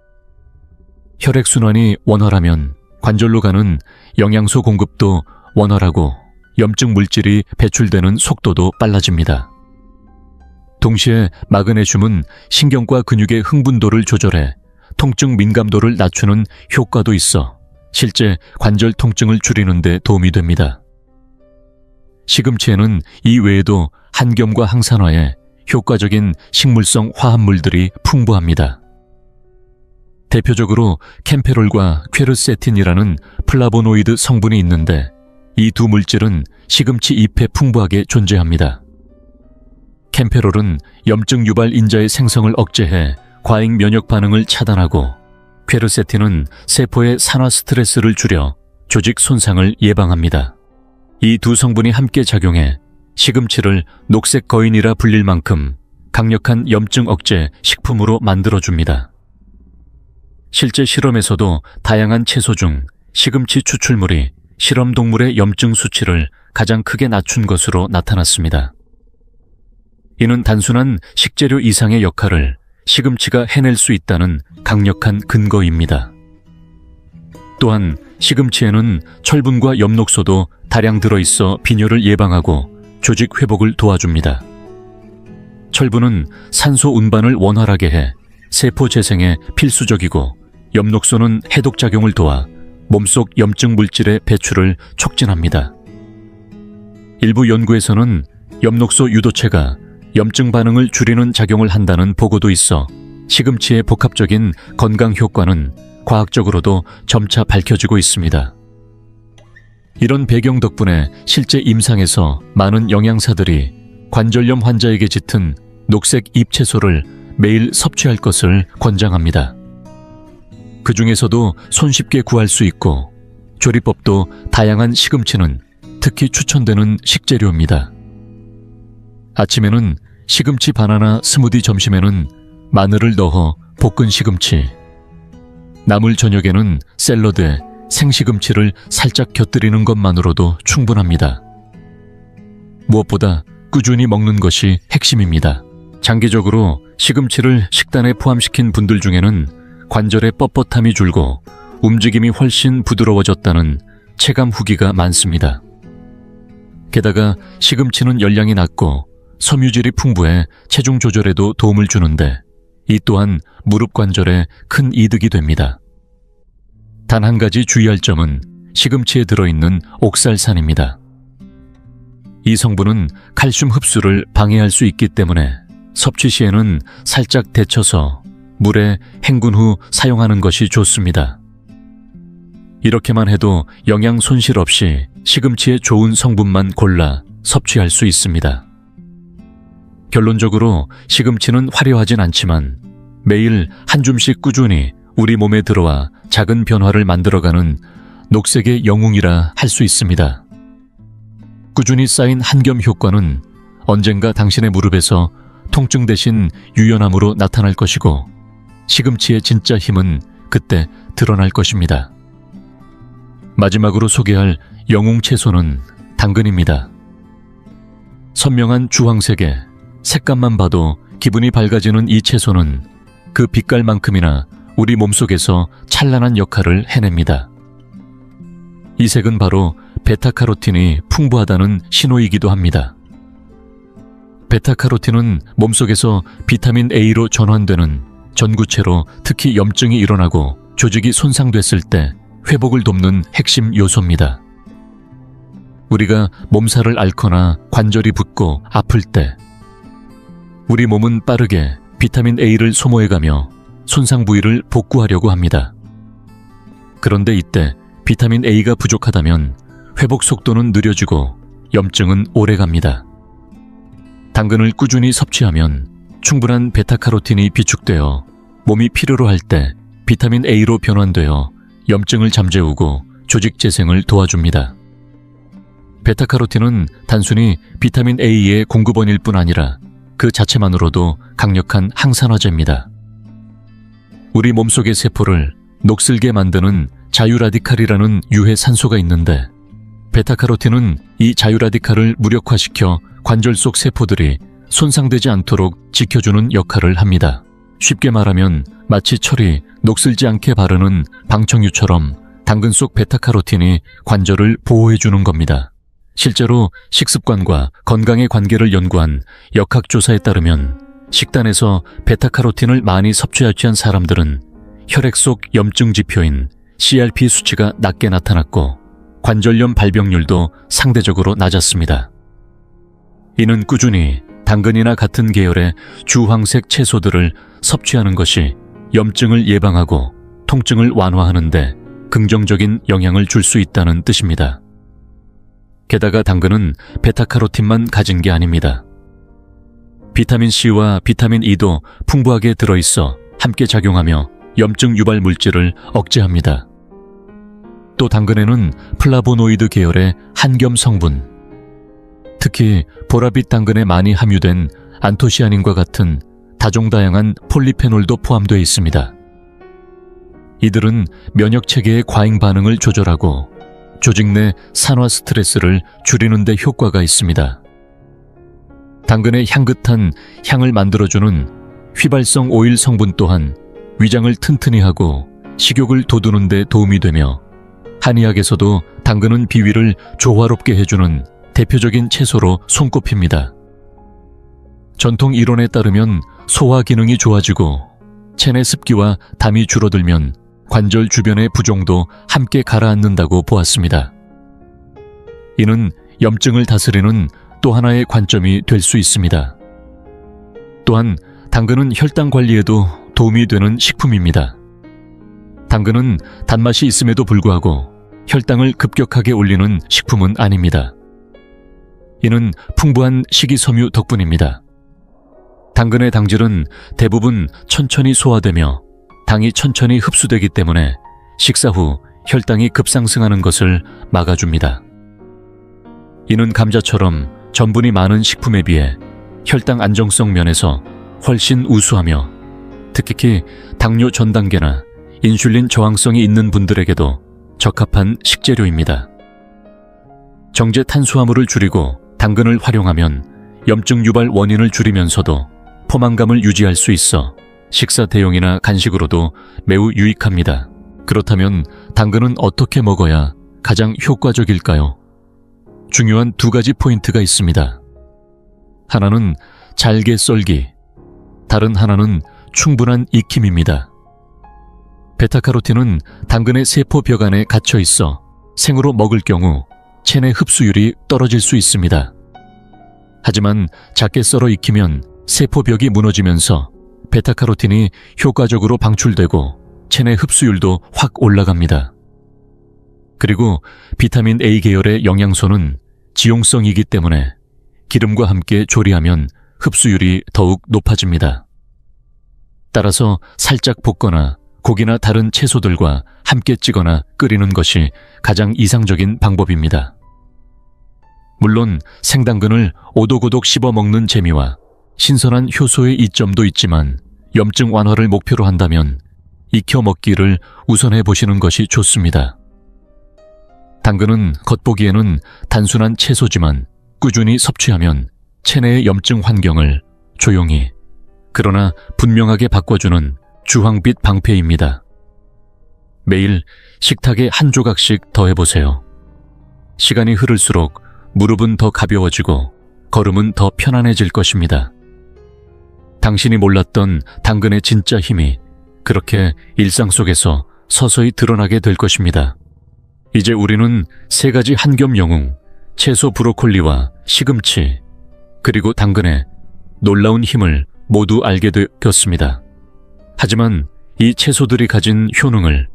혈액순환이 원활하면 관절로 가는 영양소 공급도 원활하고 염증 물질이 배출되는 속도도 빨라집니다. 동시에 마그네슘은 신경과 근육의 흥분도를 조절해 통증 민감도를 낮추는 효과도 있어 실제 관절 통증을 줄이는 데 도움이 됩니다. 시금치에는 이 외에도 한겸과 항산화에 효과적인 식물성 화합물들이 풍부합니다. 대표적으로 캠페롤과 퀘르세틴이라는 플라보노이드 성분이 있는데 이 두 물질은 시금치 잎에 풍부하게 존재합니다. 캠페롤은 염증 유발 인자의 생성을 억제해 과잉 면역 반응을 차단하고 퀘르세틴은 세포의 산화 스트레스를 줄여 조직 손상을 예방합니다. 이 두 성분이 함께 작용해 시금치를 녹색 거인이라 불릴 만큼 강력한 염증 억제 식품으로 만들어줍니다. 실제 실험에서도 다양한 채소 중 시금치 추출물이 실험 동물의 염증 수치를 가장 크게 낮춘 것으로 나타났습니다. 이는 단순한 식재료 이상의 역할을 시금치가 해낼 수 있다는 강력한 근거입니다. 또한 시금치에는 철분과 엽록소도 다량 들어있어 빈혈을 예방하고 조직 회복을 도와줍니다. 철분은 산소 운반을 원활하게 해 세포 재생에 필수적이고 엽록소는 해독작용을 도와 몸속 염증 물질의 배출을 촉진합니다. 일부 연구에서는 엽록소 유도체가 염증 반응을 줄이는 작용을 한다는 보고도 있어 시금치의 복합적인 건강 효과는 과학적으로도 점차 밝혀지고 있습니다. 이런 배경 덕분에 실제 임상에서 많은 영양사들이 관절염 환자에게 짙은 녹색 잎채소를 매일 섭취할 것을 권장합니다. 그 중에서도 손쉽게 구할 수 있고 조리법도 다양한 시금치는 특히 추천되는 식재료입니다. 아침에는 시금치 바나나 스무디, 점심에는 마늘을 넣어 볶은 시금치, 나물 저녁에는 샐러드에 생시금치를 살짝 곁들이는 것만으로도 충분합니다. 무엇보다 꾸준히 먹는 것이 핵심입니다. 장기적으로 시금치를 식단에 포함시킨 분들 중에는 관절의 뻣뻣함이 줄고 움직임이 훨씬 부드러워졌다는 체감 후기가 많습니다. 게다가 시금치는 열량이 낮고 섬유질이 풍부해 체중 조절에도 도움을 주는데 이 또한 무릎 관절에 큰 이득이 됩니다. 단 한 가지 주의할 점은 시금치에 들어있는 옥살산입니다. 이 성분은 칼슘 흡수를 방해할 수 있기 때문에 섭취 시에는 살짝 데쳐서 물에 헹군 후 사용하는 것이 좋습니다. 이렇게만 해도 영양 손실 없이 시금치의 좋은 성분만 골라 섭취할 수 있습니다. 결론적으로 시금치는 화려하진 않지만 매일 한 줌씩 꾸준히 우리 몸에 들어와 작은 변화를 만들어가는 녹색의 영웅이라 할 수 있습니다. 꾸준히 쌓인 한겸 효과는 언젠가 당신의 무릎에서 통증 대신 유연함으로 나타날 것이고 시금치의 진짜 힘은 그때 드러날 것입니다. 마지막으로 소개할 영웅 채소는 당근입니다. 선명한 주황색에 색감만 봐도 기분이 밝아지는 이 채소는 그 빛깔만큼이나 우리 몸속에서 찬란한 역할을 해냅니다. 이 색은 바로 베타카로틴이 풍부하다는 신호이기도 합니다. 베타카로틴은 몸속에서 비타민 A로 전환되는 전구체로 특히 염증이 일어나고 조직이 손상됐을 때 회복을 돕는 핵심 요소입니다. 우리가 몸살을 앓거나 관절이 붓고 아플 때 우리 몸은 빠르게 비타민 A를 소모해가며 손상 부위를 복구하려고 합니다. 그런데 이때 비타민 A가 부족하다면 회복 속도는 느려지고 염증은 오래갑니다. 당근을 꾸준히 섭취하면 충분한 베타카로틴이 비축되어 몸이 필요로 할 때 비타민 A로 변환되어 염증을 잠재우고 조직 재생을 도와줍니다. 베타카로틴은 단순히 비타민 A의 공급원일 뿐 아니라 그 자체만으로도 강력한 항산화제입니다. 우리 몸속의 세포를 녹슬게 만드는 자유라디칼이라는 유해 산소가 있는데 베타카로틴은 이 자유라디칼을 무력화시켜 관절 속 세포들이 손상되지 않도록 지켜주는 역할을 합니다. 쉽게 말하면 마치 철이 녹슬지 않게 바르는 방청유처럼 당근 속 베타카로틴이 관절을 보호해주는 겁니다. 실제로 식습관과 건강의 관계를 연구한 역학조사에 따르면 식단에서 베타카로틴을 많이 섭취하지 않은 사람들은 혈액 속 염증 지표인 CRP 수치가 낮게 나타났고 관절염 발병률도 상대적으로 낮았습니다. 이는 꾸준히 당근이나 같은 계열의 주황색 채소들을 섭취하는 것이 염증을 예방하고 통증을 완화하는 데 긍정적인 영향을 줄 수 있다는 뜻입니다. 게다가 당근은 베타카로틴만 가진 게 아닙니다. 비타민C와 비타민E도 풍부하게 들어있어 함께 작용하며 염증 유발 물질을 억제합니다. 또 당근에는 플라보노이드 계열의 한겸 성분, 특히 보라빛 당근에 많이 함유된 안토시아닌과 같은 다종다양한 폴리페놀도 포함되어 있습니다. 이들은 면역체계의 과잉 반응을 조절하고 조직 내 산화 스트레스를 줄이는 데 효과가 있습니다. 당근의 향긋한 향을 만들어주는 휘발성 오일 성분 또한 위장을 튼튼히 하고 식욕을 돋우는 데 도움이 되며 한의학에서도 당근은 비위를 조화롭게 해주는 대표적인 채소로 손꼽힙니다. 전통 이론에 따르면 소화 기능이 좋아지고 체내 습기와 담이 줄어들면 관절 주변의 부종도 함께 가라앉는다고 보았습니다. 이는 염증을 다스리는 또 하나의 관점이 될 수 있습니다. 또한 당근은 혈당 관리에도 도움이 되는 식품입니다. 당근은 단맛이 있음에도 불구하고 혈당을 급격하게 올리는 식품은 아닙니다. 이는 풍부한 식이섬유 덕분입니다. 당근의 당질은 대부분 천천히 소화되며 당이 천천히 흡수되기 때문에 식사 후 혈당이 급상승하는 것을 막아줍니다. 이는 감자처럼 전분이 많은 식품에 비해 혈당 안정성 면에서 훨씬 우수하며 특히 당뇨 전 단계나 인슐린 저항성이 있는 분들에게도 적합한 식재료입니다. 정제 탄수화물을 줄이고 당근을 활용하면 염증 유발 원인을 줄이면서도 포만감을 유지할 수 있어 식사 대용이나 간식으로도 매우 유익합니다. 그렇다면 당근은 어떻게 먹어야 가장 효과적일까요? 중요한 두 가지 포인트가 있습니다. 하나는 잘게 썰기, 다른 하나는 충분한 익힘입니다. 베타카로틴은 당근의 세포벽 안에 갇혀 있어 생으로 먹을 경우 체내 흡수율이 떨어질 수 있습니다. 하지만 작게 썰어 익히면 세포벽이 무너지면서 베타카로틴이 효과적으로 방출되고 체내 흡수율도 확 올라갑니다. 그리고 비타민 A 계열의 영양소는 지용성이기 때문에 기름과 함께 조리하면 흡수율이 더욱 높아집니다. 따라서 살짝 볶거나 고기나 다른 채소들과 함께 찌거나 끓이는 것이 가장 이상적인 방법입니다. 물론 생당근을 오독오독 씹어 먹는 재미와 신선한 효소의 이점도 있지만 염증 완화를 목표로 한다면 익혀 먹기를 우선해 보시는 것이 좋습니다. 당근은 겉보기에는 단순한 채소지만 꾸준히 섭취하면 체내의 염증 환경을 조용히 그러나 분명하게 바꿔주는 주황빛 방패입니다. 매일 식탁에 한 조각씩 더해보세요. 시간이 흐를수록 무릎은 더 가벼워지고 걸음은 더 편안해질 것입니다. 당신이 몰랐던 당근의 진짜 힘이 그렇게 일상 속에서 서서히 드러나게 될 것입니다. 이제 우리는 세 가지 한겹 영웅, 채소 브로콜리와 시금치, 그리고 당근의 놀라운 힘을 모두 알게 되었습니다. 하지만 이 채소들이 가진 효능을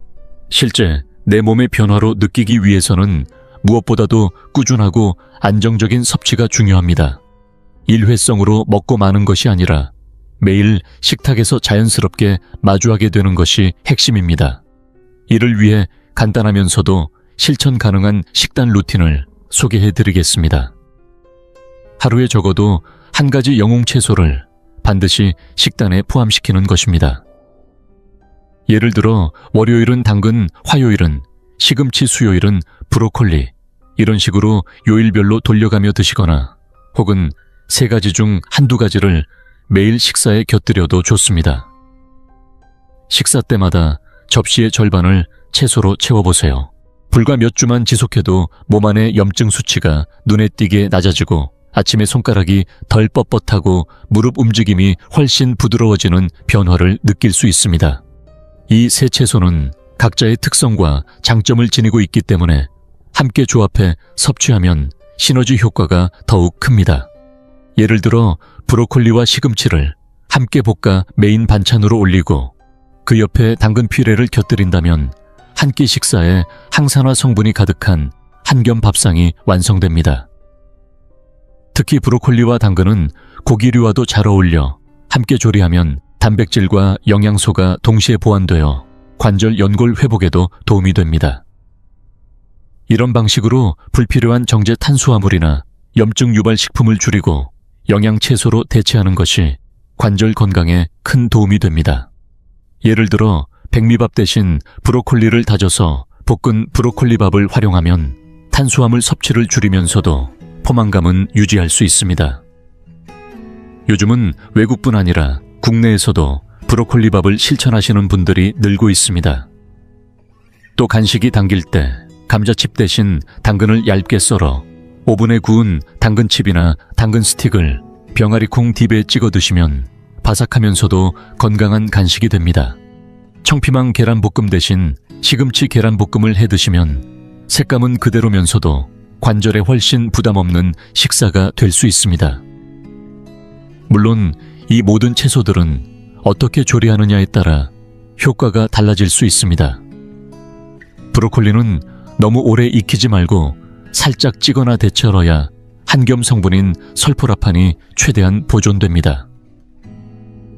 실제 내 몸의 변화로 느끼기 위해서는 무엇보다도 꾸준하고 안정적인 섭취가 중요합니다. 일회성으로 먹고 마는 것이 아니라 매일 식탁에서 자연스럽게 마주하게 되는 것이 핵심입니다. 이를 위해 간단하면서도 실천 가능한 식단 루틴을 소개해드리겠습니다. 하루에 적어도 한 가지 영웅 채소를 반드시 식단에 포함시키는 것입니다. 예를 들어 월요일은 당근, 화요일은 시금치, 수요일은 브로콜리, 이런 식으로 요일별로 돌려가며 드시거나 혹은 세 가지 중 한두 가지를 매일 식사에 곁들여도 좋습니다. 식사 때마다 접시의 절반을 채소로 채워보세요. 불과 몇 주만 지속해도 몸 안의 염증 수치가 눈에 띄게 낮아지고 아침에 손가락이 덜 뻣뻣하고 무릎 움직임이 훨씬 부드러워지는 변화를 느낄 수 있습니다. 이 세 채소는 각자의 특성과 장점을 지니고 있기 때문에 함께 조합해 섭취하면 시너지 효과가 더욱 큽니다. 예를 들어 브로콜리와 시금치를 함께 볶아 메인 반찬으로 올리고 그 옆에 당근 퓨레를 곁들인다면 한 끼 식사에 항산화 성분이 가득한 한겸 밥상이 완성됩니다. 특히 브로콜리와 당근은 고기류와도 잘 어울려 함께 조리하면 단백질과 영양소가 동시에 보완되어 관절 연골 회복에도 도움이 됩니다. 이런 방식으로 불필요한 정제 탄수화물이나 염증 유발 식품을 줄이고 영양 채소로 대체하는 것이 관절 건강에 큰 도움이 됩니다. 예를 들어 백미밥 대신 브로콜리를 다져서 볶은 브로콜리밥을 활용하면 탄수화물 섭취를 줄이면서도 포만감은 유지할 수 있습니다. 요즘은 외국뿐 아니라 국내에서도 브로콜리밥을 실천하시는 분들이 늘고 있습니다. 또 간식이 당길 때 감자칩 대신 당근을 얇게 썰어 오븐에 구운 당근칩이나 당근 스틱을 병아리콩 딥에 찍어 드시면 바삭하면서도 건강한 간식이 됩니다. 청피망 계란볶음 대신 시금치 계란볶음을 해 드시면 색감은 그대로면서도 관절에 훨씬 부담 없는 식사가 될 수 있습니다. 물론 이 모든 채소들은 어떻게 조리하느냐에 따라 효과가 달라질 수 있습니다. 브로콜리는 너무 오래 익히지 말고 살짝 찌거나 데쳐러야 한겸 성분인 설포라판이 최대한 보존됩니다.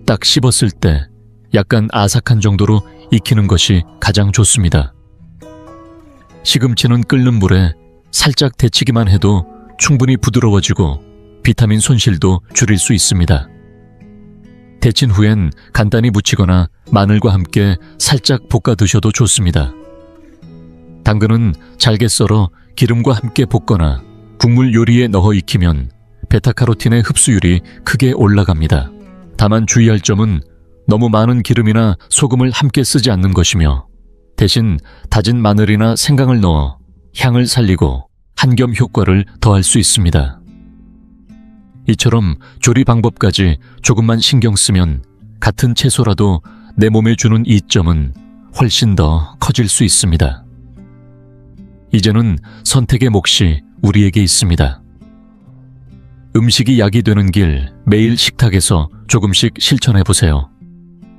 딱 씹었을 때 약간 아삭한 정도로 익히는 것이 가장 좋습니다. 시금치는 끓는 물에 살짝 데치기만 해도 충분히 부드러워지고 비타민 손실도 줄일 수 있습니다. 데친 후엔 간단히 무치거나 마늘과 함께 살짝 볶아 드셔도 좋습니다. 당근은 잘게 썰어 기름과 함께 볶거나 국물 요리에 넣어 익히면 베타카로틴의 흡수율이 크게 올라갑니다. 다만 주의할 점은 너무 많은 기름이나 소금을 함께 쓰지 않는 것이며 대신 다진 마늘이나 생강을 넣어 향을 살리고 한겸 효과를 더할 수 있습니다. 이처럼 조리 방법까지 조금만 신경 쓰면 같은 채소라도 내 몸에 주는 이점은 훨씬 더 커질 수 있습니다. 이제는 선택의 몫이 우리에게 있습니다. 음식이 약이 되는 길 매일 식탁에서 조금씩 실천해보세요.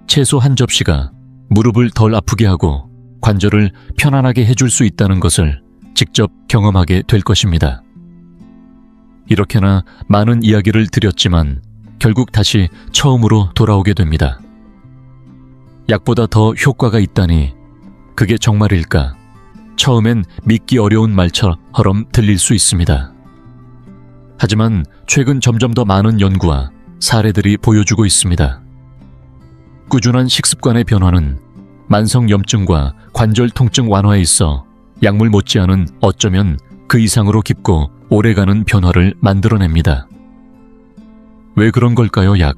채소 한 접시가 무릎을 덜 아프게 하고 관절을 편안하게 해줄 수 있다는 것을 직접 경험하게 될 것입니다. 이렇게나 많은 이야기를 드렸지만 결국 다시 처음으로 돌아오게 됩니다. 약보다 더 효과가 있다니 그게 정말일까? 처음엔 믿기 어려운 말처럼 들릴 수 있습니다. 하지만 최근 점점 더 많은 연구와 사례들이 보여주고 있습니다. 꾸준한 식습관의 변화는 만성염증과 관절 통증 완화에 있어 약물 못지않은 어쩌면 그 이상으로 깊고 오래가는 변화를 만들어냅니다. 왜 그런 걸까요, 약?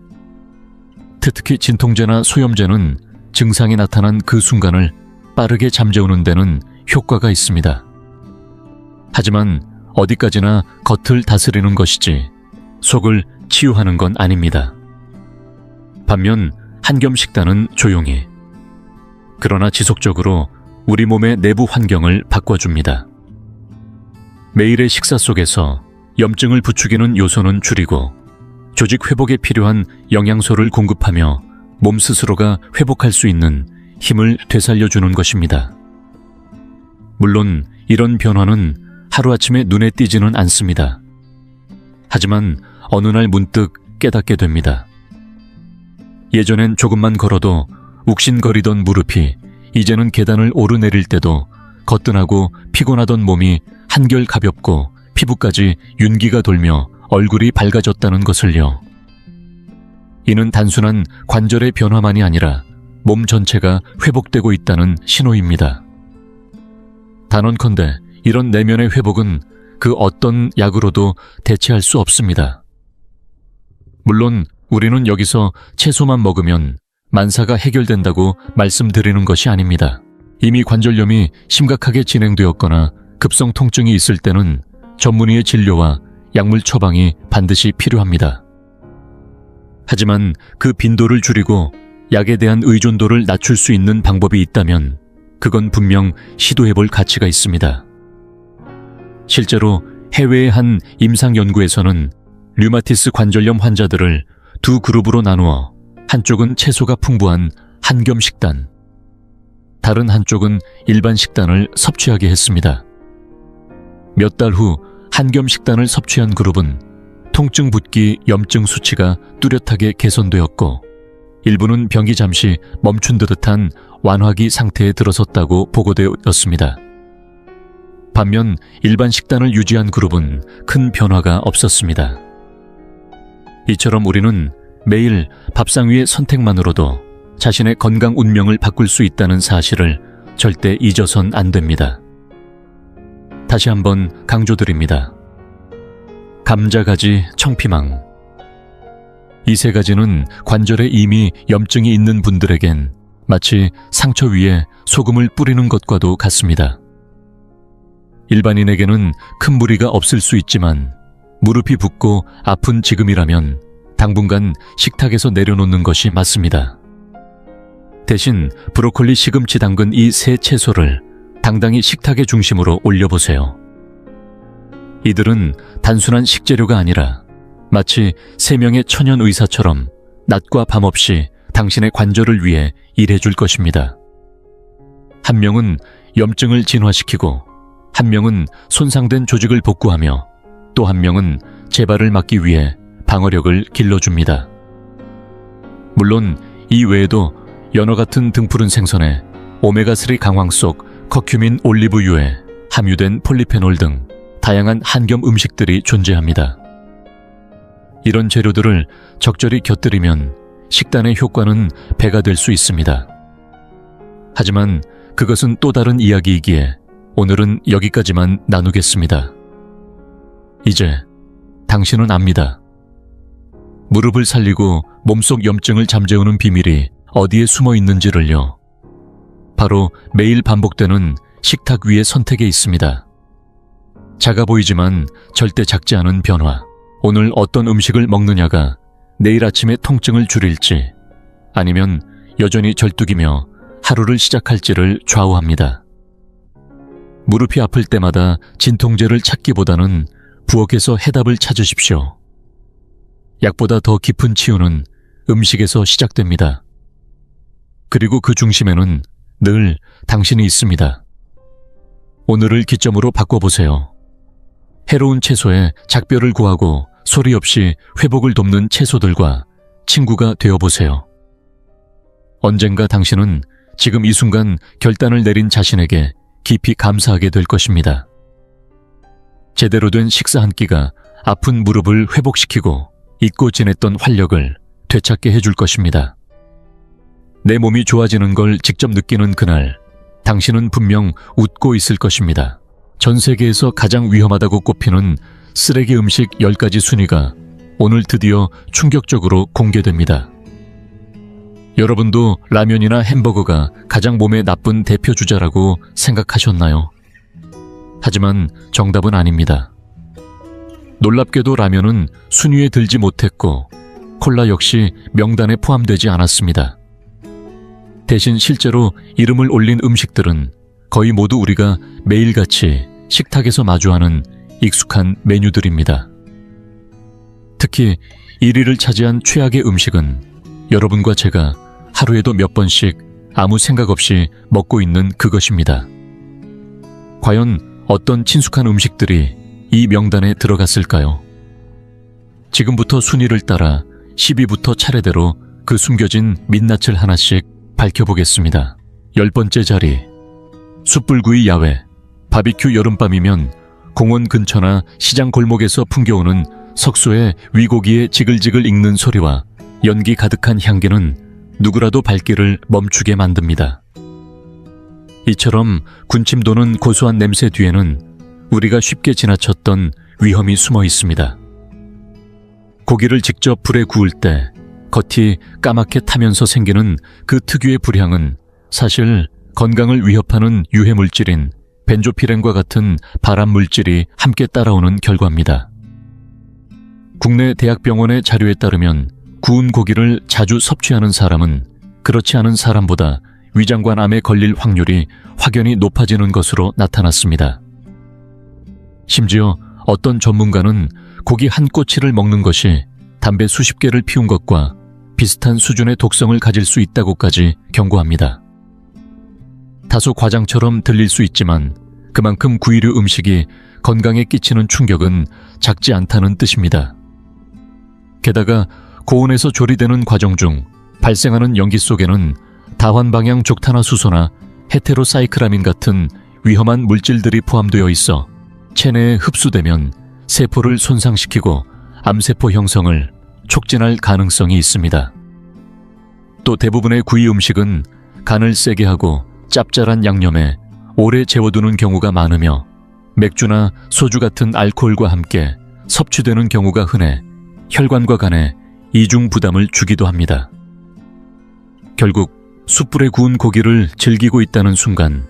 특히 진통제나 소염제는 증상이 나타난 그 순간을 빠르게 잠재우는 데는 효과가 있습니다. 하지만 어디까지나 겉을 다스리는 것이지 속을 치유하는 건 아닙니다. 반면 한겸 식단은 조용히, 그러나 지속적으로 우리 몸의 내부 환경을 바꿔줍니다. 매일의 식사 속에서 염증을 부추기는 요소는 줄이고 조직 회복에 필요한 영양소를 공급하며 몸 스스로가 회복할 수 있는 힘을 되살려주는 것입니다. 물론 이런 변화는 하루아침에 눈에 띄지는 않습니다. 하지만 어느 날 문득 깨닫게 됩니다. 예전엔 조금만 걸어도 욱신거리던 무릎이 이제는 계단을 오르내릴 때도 거뜬하고 피곤하던 몸이 한결 가볍고 피부까지 윤기가 돌며 얼굴이 밝아졌다는 것을요. 이는 단순한 관절의 변화만이 아니라 몸 전체가 회복되고 있다는 신호입니다. 단언컨대 이런 내면의 회복은 그 어떤 약으로도 대체할 수 없습니다. 물론 우리는 여기서 채소만 먹으면 만사가 해결된다고 말씀드리는 것이 아닙니다. 이미 관절염이 심각하게 진행되었거나 급성 통증이 있을 때는 전문의의 진료와 약물 처방이 반드시 필요합니다. 하지만 그 빈도를 줄이고 약에 대한 의존도를 낮출 수 있는 방법이 있다면 그건 분명 시도해볼 가치가 있습니다. 실제로 해외의 한 임상연구에서는 류마티스 관절염 환자들을 두 그룹으로 나누어 한쪽은 채소가 풍부한 한겸 식단, 다른 한쪽은 일반 식단을 섭취하게 했습니다. 몇 달 후 한겸 식단을 섭취한 그룹은 통증 붓기 염증 수치가 뚜렷하게 개선되었고 일부는 병이 잠시 멈춘 듯한 완화기 상태에 들어섰다고 보고되었습니다. 반면 일반 식단을 유지한 그룹은 큰 변화가 없었습니다. 이처럼 우리는 매일 밥상 위의 선택만으로도 자신의 건강 운명을 바꿀 수 있다는 사실을 절대 잊어선 안 됩니다. 다시 한번 강조드립니다. 감자가지, 청피망. 이 세 가지는 관절에 이미 염증이 있는 분들에겐 마치 상처 위에 소금을 뿌리는 것과도 같습니다. 일반인에게는 큰 무리가 없을 수 있지만 무릎이 붓고 아픈 지금이라면 당분간 식탁에서 내려놓는 것이 맞습니다. 대신 브로콜리, 시금치, 당근 이 세 채소를 당당히 식탁의 중심으로 올려보세요. 이들은 단순한 식재료가 아니라 마치 3명의 천연 의사처럼 낮과 밤 없이 당신의 관절을 위해 일해줄 것입니다. 한 명은 염증을 진화시키고 한 명은 손상된 조직을 복구하며 또 한 명은 재발을 막기 위해 방어력을 길러줍니다. 물론 이 외에도 연어 같은 등푸른 생선에 오메가3 강황 속 커큐민 올리브유에 함유된 폴리페놀 등 다양한 한겸 음식들이 존재합니다. 이런 재료들을 적절히 곁들이면 식단의 효과는 배가 될 수 있습니다. 하지만 그것은 또 다른 이야기이기에 오늘은 여기까지만 나누겠습니다. 이제 당신은 압니다. 무릎을 살리고 몸속 염증을 잠재우는 비밀이 어디에 숨어 있는지를요. 바로 매일 반복되는 식탁 위의 선택에 있습니다. 작아 보이지만 절대 작지 않은 변화. 오늘 어떤 음식을 먹느냐가 내일 아침에 통증을 줄일지 아니면 여전히 절뚝이며 하루를 시작할지를 좌우합니다. 무릎이 아플 때마다 진통제를 찾기보다는 부엌에서 해답을 찾으십시오. 약보다 더 깊은 치유는 음식에서 시작됩니다. 그리고 그 중심에는 늘 당신이 있습니다. 오늘을 기점으로 바꿔보세요. 해로운 채소에 작별을 구하고 소리 없이 회복을 돕는 채소들과 친구가 되어보세요. 언젠가 당신은 지금 이 순간 결단을 내린 자신에게 깊이 감사하게 될 것입니다. 제대로 된 식사 한 끼가 아픈 무릎을 회복시키고 잊고 지냈던 활력을 되찾게 해줄 것입니다. 내 몸이 좋아지는 걸 직접 느끼는 그날, 당신은 분명 웃고 있을 것입니다. 전 세계에서 가장 위험하다고 꼽히는 쓰레기 음식 10가지 순위가 오늘 드디어 충격적으로 공개됩니다. 여러분도 라면이나 햄버거가 가장 몸에 나쁜 대표 주자라고 생각하셨나요? 하지만 정답은 아닙니다. 놀랍게도 라면은 순위에 들지 못했고 콜라 역시 명단에 포함되지 않았습니다. 대신 실제로 이름을 올린 음식들은 거의 모두 우리가 매일같이 식탁에서 마주하는 익숙한 메뉴들입니다. 특히 1위를 차지한 최악의 음식은 여러분과 제가 하루에도 몇 번씩 아무 생각 없이 먹고 있는 그것입니다. 과연 어떤 친숙한 음식들이 이 명단에 들어갔을까요? 지금부터 순위를 따라 10위부터 차례대로 그 숨겨진 민낯을 하나씩 밝혀보겠습니다. 10번째 자리, 숯불구이 야외. 바비큐 여름밤이면 공원 근처나 시장 골목에서 풍겨오는 석쇠의 위고기의 지글지글 익는 소리와 연기 가득한 향기는 누구라도 발길을 멈추게 만듭니다. 이처럼 군침 도는 고소한 냄새 뒤에는 우리가 쉽게 지나쳤던 위험이 숨어 있습니다. 고기를 직접 불에 구울 때 겉이 까맣게 타면서 생기는 그 특유의 불향은 사실 건강을 위협하는 유해물질인 벤조피렌과 같은 발암물질이 함께 따라오는 결과입니다. 국내 대학병원의 자료에 따르면 구운 고기를 자주 섭취하는 사람은 그렇지 않은 사람보다 위장관암에 걸릴 확률이 확연히 높아지는 것으로 나타났습니다. 심지어 어떤 전문가는 고기 한 꼬치를 먹는 것이 담배 수십 개를 피운 것과 비슷한 수준의 독성을 가질 수 있다고까지 경고합니다. 다소 과장처럼 들릴 수 있지만 그만큼 구이류 음식이 건강에 끼치는 충격은 작지 않다는 뜻입니다. 게다가 고온에서 조리되는 과정 중 발생하는 연기 속에는 다환방향 족탄화수소나 헤테로사이클라민 같은 위험한 물질들이 포함되어 있어 체내에 흡수되면 세포를 손상시키고 암세포 형성을 촉진할 가능성이 있습니다. 또 대부분의 구이 음식은 간을 세게 하고 짭짤한 양념에 오래 재워두는 경우가 많으며 맥주나 소주 같은 알코올과 함께 섭취되는 경우가 흔해 혈관과 간에 이중 부담을 주기도 합니다. 결국 숯불에 구운 고기를 즐기고 있다는 순간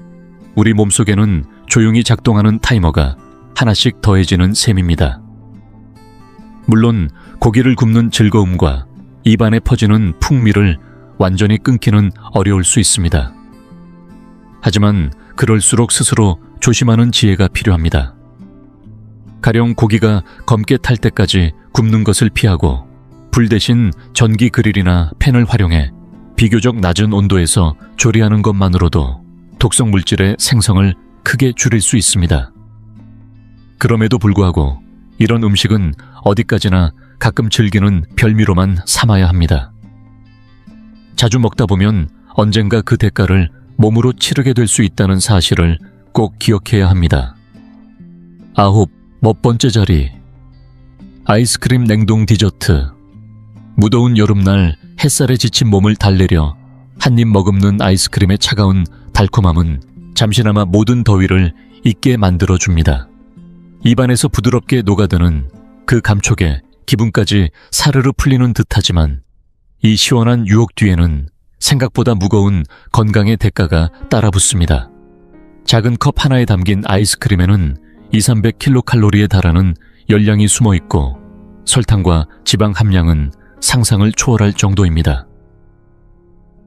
우리 몸속에는 조용히 작동하는 타이머가 하나씩 더해지는 셈입니다. 물론 고기를 굽는 즐거움과 입안에 퍼지는 풍미를 완전히 끊기는 어려울 수 있습니다. 하지만 그럴수록 스스로 조심하는 지혜가 필요합니다. 가령 고기가 검게 탈 때까지 굽는 것을 피하고 불 대신 전기 그릴이나 팬을 활용해 비교적 낮은 온도에서 조리하는 것만으로도 독성 물질의 생성을 크게 줄일 수 있습니다. 그럼에도 불구하고 이런 음식은 어디까지나 가끔 즐기는 별미로만 삼아야 합니다. 자주 먹다 보면 언젠가 그 대가를 몸으로 치르게 될 수 있다는 사실을 꼭 기억해야 합니다. 9번째 자리. 아이스크림 냉동 디저트. 무더운 여름날 햇살에 지친 몸을 달래려 한 입 머금는 아이스크림의 차가운 달콤함은 잠시나마 모든 더위를 잊게 만들어줍니다. 입안에서 부드럽게 녹아드는 그 감촉에 기분까지 사르르 풀리는 듯하지만 이 시원한 유혹 뒤에는 생각보다 무거운 건강의 대가가 따라붙습니다. 작은 컵 하나에 담긴 아이스크림에는 200~300kcal에 달하는 열량이 숨어있고 설탕과 지방 함량은 상상을 초월할 정도입니다.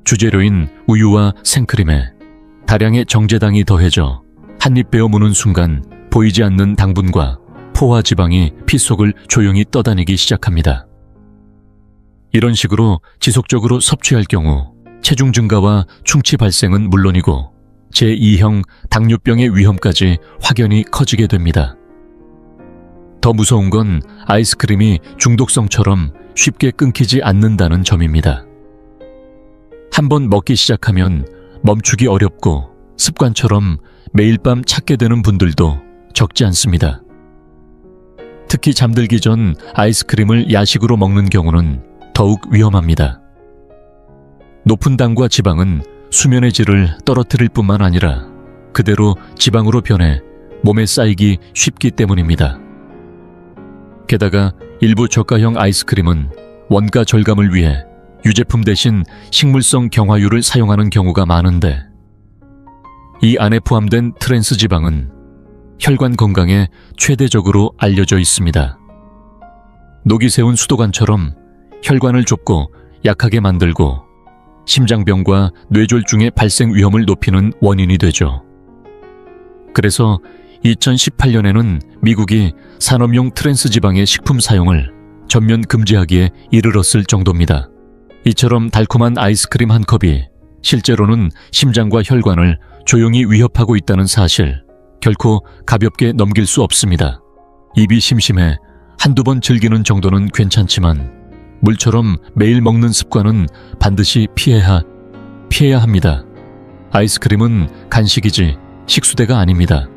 주재료인 우유와 생크림에 다량의 정제당이 더해져 한입 베어 무는 순간 보이지 않는 당분과 포화 지방이 피 속을 조용히 떠다니기 시작합니다. 이런 식으로 지속적으로 섭취할 경우 체중 증가와 충치 발생은 물론이고 제2형 당뇨병의 위험까지 확연히 커지게 됩니다. 더 무서운 건 아이스크림이 중독성처럼 쉽게 끊기지 않는다는 점입니다. 한번 먹기 시작하면 멈추기 어렵고 습관처럼 매일 밤 찾게 되는 분들도 적지 않습니다. 특히 잠들기 전 아이스크림을 야식으로 먹는 경우는 더욱 위험합니다. 높은 당과 지방은 수면의 질을 떨어뜨릴 뿐만 아니라 그대로 지방으로 변해 몸에 쌓이기 쉽기 때문입니다. 게다가 일부 저가형 아이스크림은 원가 절감을 위해 유제품 대신 식물성 경화유를 사용하는 경우가 많은데 이 안에 포함된 트랜스 지방은 혈관 건강에 최대적으로 알려져 있습니다. 녹이 세운 수도관처럼 혈관을 좁고 약하게 만들고 심장병과 뇌졸중의 발생 위험을 높이는 원인이 되죠. 그래서 2018년에는 미국이 산업용 트랜스 지방의 식품 사용을 전면 금지하기에 이르렀을 정도입니다. 이처럼 달콤한 아이스크림 한 컵이 실제로는 심장과 혈관을 조용히 위협하고 있다는 사실, 결코 가볍게 넘길 수 없습니다. 입이 심심해 한두 번 즐기는 정도는 괜찮지만 물처럼 매일 먹는 습관은 반드시 피해야 합니다. 아이스크림은 간식이지 식수대가 아닙니다.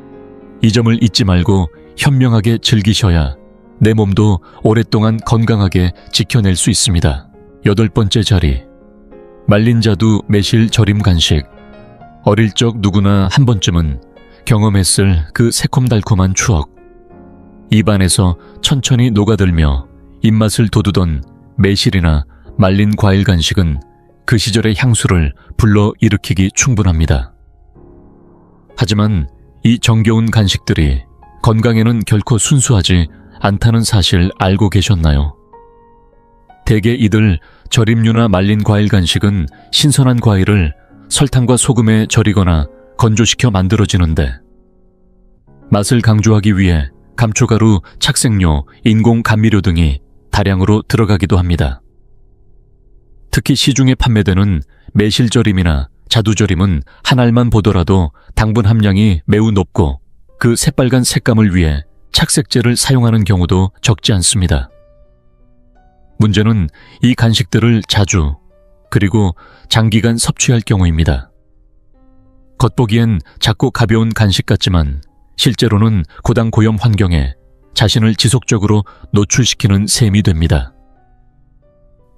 이 점을 잊지 말고 현명하게 즐기셔야 내 몸도 오랫동안 건강하게 지켜낼 수 있습니다. 8번째 자리. 말린 자두 매실 절임 간식. 어릴 적 누구나 한 번쯤은 경험했을 그 새콤달콤한 추억. 입안에서 천천히 녹아들며 입맛을 돋우던 매실이나 말린 과일 간식은 그 시절의 향수를 불러일으키기 충분합니다. 하지만 이 정겨운 간식들이 건강에는 결코 순수하지 않다는 사실 알고 계셨나요? 대개 이들 절임류나 말린 과일 간식은 신선한 과일을 설탕과 소금에 절이거나 건조시켜 만들어지는데 맛을 강조하기 위해 감초가루, 착색료, 인공 감미료 등이 다량으로 들어가기도 합니다. 특히 시중에 판매되는 매실절임이나 자두절임은 한 알만 보더라도 당분 함량이 매우 높고 그 새빨간 색감을 위해 착색제를 사용하는 경우도 적지 않습니다. 문제는 이 간식들을 자주 그리고 장기간 섭취할 경우입니다. 겉보기엔 작고 가벼운 간식 같지만 실제로는 고당 고염 환경에 자신을 지속적으로 노출시키는 셈이 됩니다.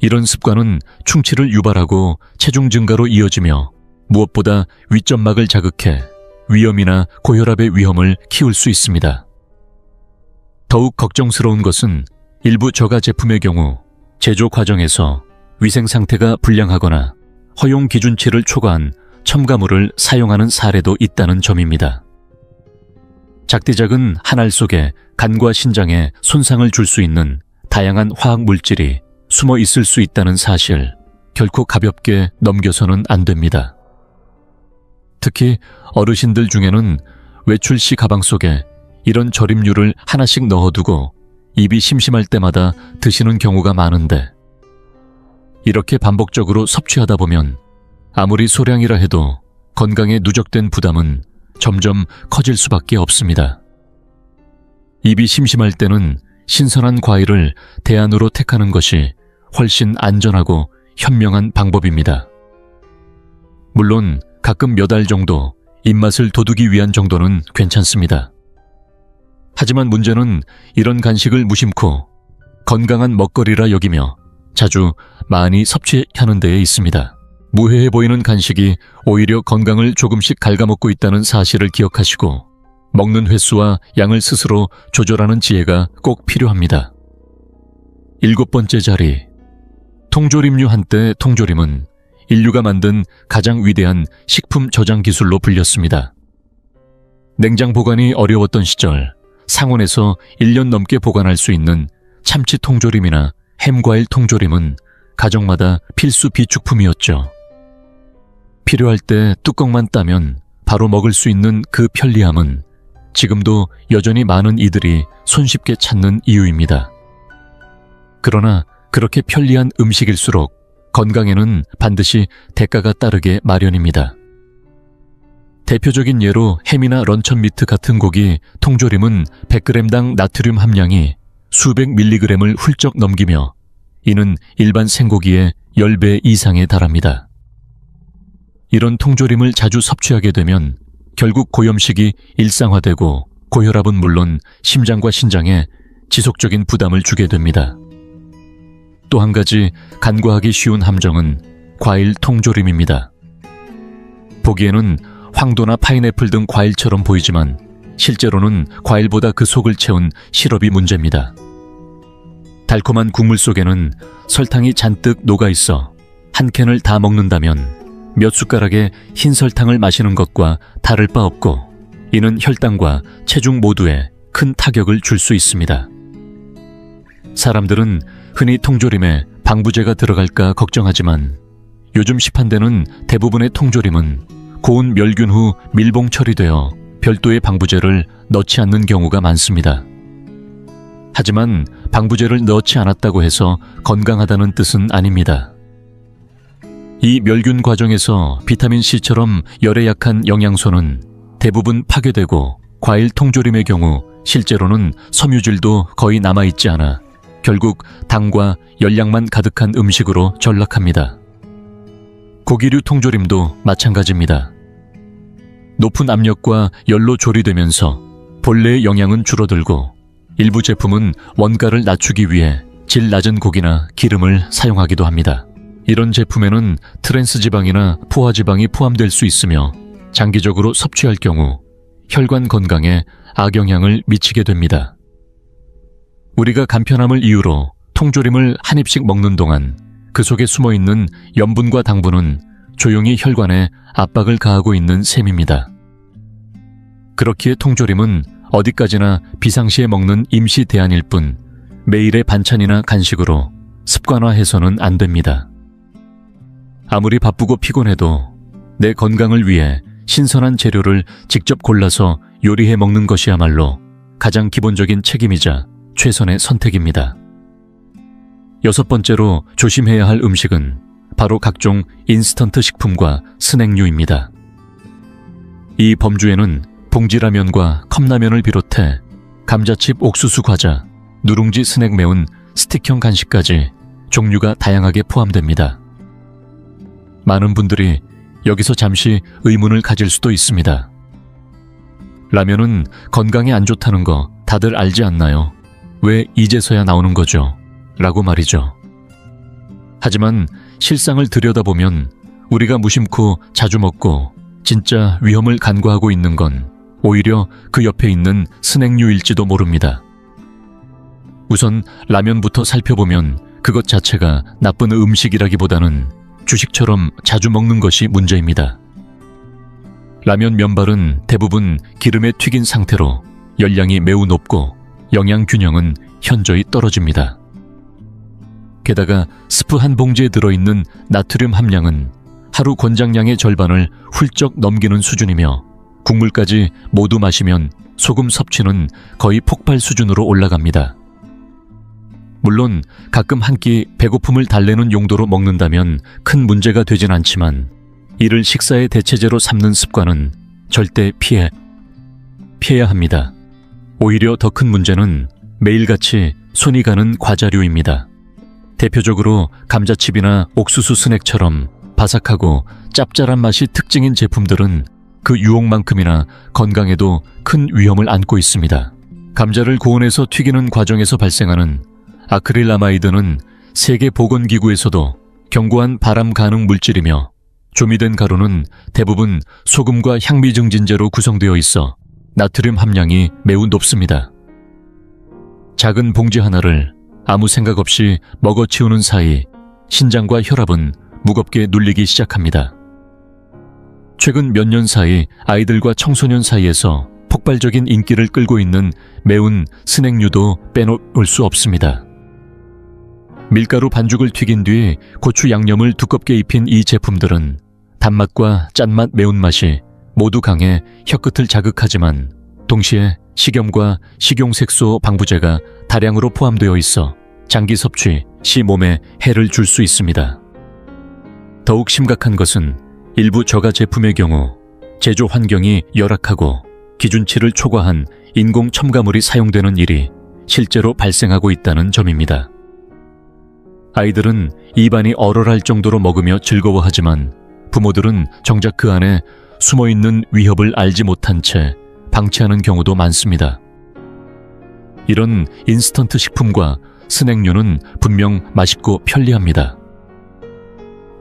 이런 습관은 충치를 유발하고 체중 증가로 이어지며 무엇보다 윗점막을 자극해 위염이나 고혈압의 위험을 키울 수 있습니다. 더욱 걱정스러운 것은 일부 저가 제품의 경우 제조 과정에서 위생 상태가 불량하거나 허용 기준치를 초과한 첨가물을 사용하는 사례도 있다는 점입니다. 작디작은 한 알 속에 간과 신장에 손상을 줄 수 있는 다양한 화학 물질이 숨어 있을 수 있다는 사실, 결코 가볍게 넘겨서는 안 됩니다. 특히 어르신들 중에는 외출 시 가방 속에 이런 절임류를 하나씩 넣어두고 입이 심심할 때마다 드시는 경우가 많은데 이렇게 반복적으로 섭취하다 보면 아무리 소량이라 해도 건강에 누적된 부담은 점점 커질 수밖에 없습니다. 입이 심심할 때는 신선한 과일을 대안으로 택하는 것이 훨씬 안전하고 현명한 방법입니다. 물론 가끔 몇 알 정도 입맛을 돋우기 위한 정도는 괜찮습니다. 하지만 문제는 이런 간식을 무심코 건강한 먹거리라 여기며 자주 많이 섭취하는 데에 있습니다. 무해해 보이는 간식이 오히려 건강을 조금씩 갉아먹고 있다는 사실을 기억하시고 먹는 횟수와 양을 스스로 조절하는 지혜가 꼭 필요합니다. 7번째 자리. 통조림류. 한때 통조림은 인류가 만든 가장 위대한 식품 저장 기술로 불렸습니다. 냉장 보관이 어려웠던 시절 상온에서 1년 넘게 보관할 수 있는 참치 통조림이나 햄과일 통조림은 가정마다 필수 비축품이었죠. 필요할 때 뚜껑만 따면 바로 먹을 수 있는 그 편리함은 지금도 여전히 많은 이들이 손쉽게 찾는 이유입니다. 그러나 그렇게 편리한 음식일수록 건강에는 반드시 대가가 따르게 마련입니다. 대표적인 예로 햄이나 런천미트 같은 고기 통조림은 100g당 나트륨 함량이 수백 밀리그램을 훌쩍 넘기며 이는 일반 생고기의 10배 이상에 달합니다. 이런 통조림을 자주 섭취하게 되면 결국 고염식이 일상화되고 고혈압은 물론 심장과 신장에 지속적인 부담을 주게 됩니다. 또 한 가지 간과하기 쉬운 함정은 과일 통조림입니다. 보기에는 황도나 파인애플 등 과일처럼 보이지만 실제로는 과일보다 그 속을 채운 시럽이 문제입니다. 달콤한 국물 속에는 설탕이 잔뜩 녹아있어 한 캔을 다 먹는다면 몇 숟가락의 흰 설탕을 마시는 것과 다를 바 없고 이는 혈당과 체중 모두에 큰 타격을 줄 수 있습니다. 사람들은 흔히 통조림에 방부제가 들어갈까 걱정하지만 요즘 시판되는 대부분의 통조림은 고운 멸균 후 밀봉 처리되어 별도의 방부제를 넣지 않는 경우가 많습니다. 하지만 방부제를 넣지 않았다고 해서 건강하다는 뜻은 아닙니다. 이 멸균 과정에서 비타민C처럼 열에 약한 영양소는 대부분 파괴되고 과일 통조림의 경우 실제로는 섬유질도 거의 남아있지 않아 결국 당과 열량만 가득한 음식으로 전락합니다. 고기류 통조림도 마찬가지입니다. 높은 압력과 열로 조리되면서 본래의 영양은 줄어들고 일부 제품은 원가를 낮추기 위해 질 낮은 고기나 기름을 사용하기도 합니다. 이런 제품에는 트랜스지방이나 포화지방이 포함될 수 있으며 장기적으로 섭취할 경우 혈관 건강에 악영향을 미치게 됩니다. 우리가 간편함을 이유로 통조림을 한 입씩 먹는 동안 그 속에 숨어있는 염분과 당분은 조용히 혈관에 압박을 가하고 있는 셈입니다. 그렇기에 통조림은 어디까지나 비상시에 먹는 임시 대안일 뿐 매일의 반찬이나 간식으로 습관화해서는 안 됩니다. 아무리 바쁘고 피곤해도 내 건강을 위해 신선한 재료를 직접 골라서 요리해 먹는 것이야말로 가장 기본적인 책임이자 최선의 선택입니다. 6번째로 조심해야 할 음식은 바로 각종 인스턴트 식품과 스낵류입니다. 이 범주에는 봉지라면과 컵라면을 비롯해 감자칩 옥수수 과자, 누룽지 스낵 매운 스틱형 간식까지 종류가 다양하게 포함됩니다. 많은 분들이 여기서 잠시 의문을 가질 수도 있습니다. 라면은 건강에 안 좋다는 거 다들 알지 않나요? 왜 이제서야 나오는 거죠? 라고 말이죠. 하지만 실상을 들여다보면 우리가 무심코 자주 먹고 진짜 위험을 간과하고 있는 건 오히려 그 옆에 있는 스낵류일지도 모릅니다. 우선 라면부터 살펴보면 그것 자체가 나쁜 음식이라기보다는 주식처럼 자주 먹는 것이 문제입니다. 라면 면발은 대부분 기름에 튀긴 상태로 열량이 매우 높고 영양 균형은 현저히 떨어집니다. 게다가 스프 한 봉지에 들어있는 나트륨 함량은 하루 권장량의 절반을 훌쩍 넘기는 수준이며 국물까지 모두 마시면 소금 섭취는 거의 폭발 수준으로 올라갑니다. 물론 가끔 한 끼 배고픔을 달래는 용도로 먹는다면 큰 문제가 되진 않지만 이를 식사의 대체제로 삼는 습관은 절대 피해야 합니다. 오히려 더 큰 문제는 매일같이 손이 가는 과자류입니다. 대표적으로 감자칩이나 옥수수 스낵처럼 바삭하고 짭짤한 맛이 특징인 제품들은 그 유혹만큼이나 건강에도 큰 위험을 안고 있습니다. 감자를 고온에서 튀기는 과정에서 발생하는 아크릴아마이드는 세계보건기구에서도 견고한 발암 가능 물질이며, 조미된 가루는 대부분 소금과 향미 증진제로 구성되어 있어 나트륨 함량이 매우 높습니다. 작은 봉지 하나를 아무 생각 없이 먹어치우는 사이 신장과 혈압은 무겁게 눌리기 시작합니다. 최근 몇 년 사이 아이들과 청소년 사이에서 폭발적인 인기를 끌고 있는 매운 스낵류도 빼놓을 수 없습니다. 밀가루 반죽을 튀긴 뒤 고추 양념을 두껍게 입힌 이 제품들은 단맛과 짠맛 매운맛이 모두 강해 혀끝을 자극하지만 동시에 식염과 식용색소 방부제가 다량으로 포함되어 있어 장기 섭취 시 몸에 해를 줄 수 있습니다. 더욱 심각한 것은 일부 저가 제품의 경우 제조 환경이 열악하고 기준치를 초과한 인공 첨가물이 사용되는 일이 실제로 발생하고 있다는 점입니다. 아이들은 입안이 얼얼할 정도로 먹으며 즐거워하지만 부모들은 정작 그 안에 숨어있는 위협을 알지 못한 채 방치하는 경우도 많습니다. 이런 인스턴트 식품과 스낵류는 분명 맛있고 편리합니다.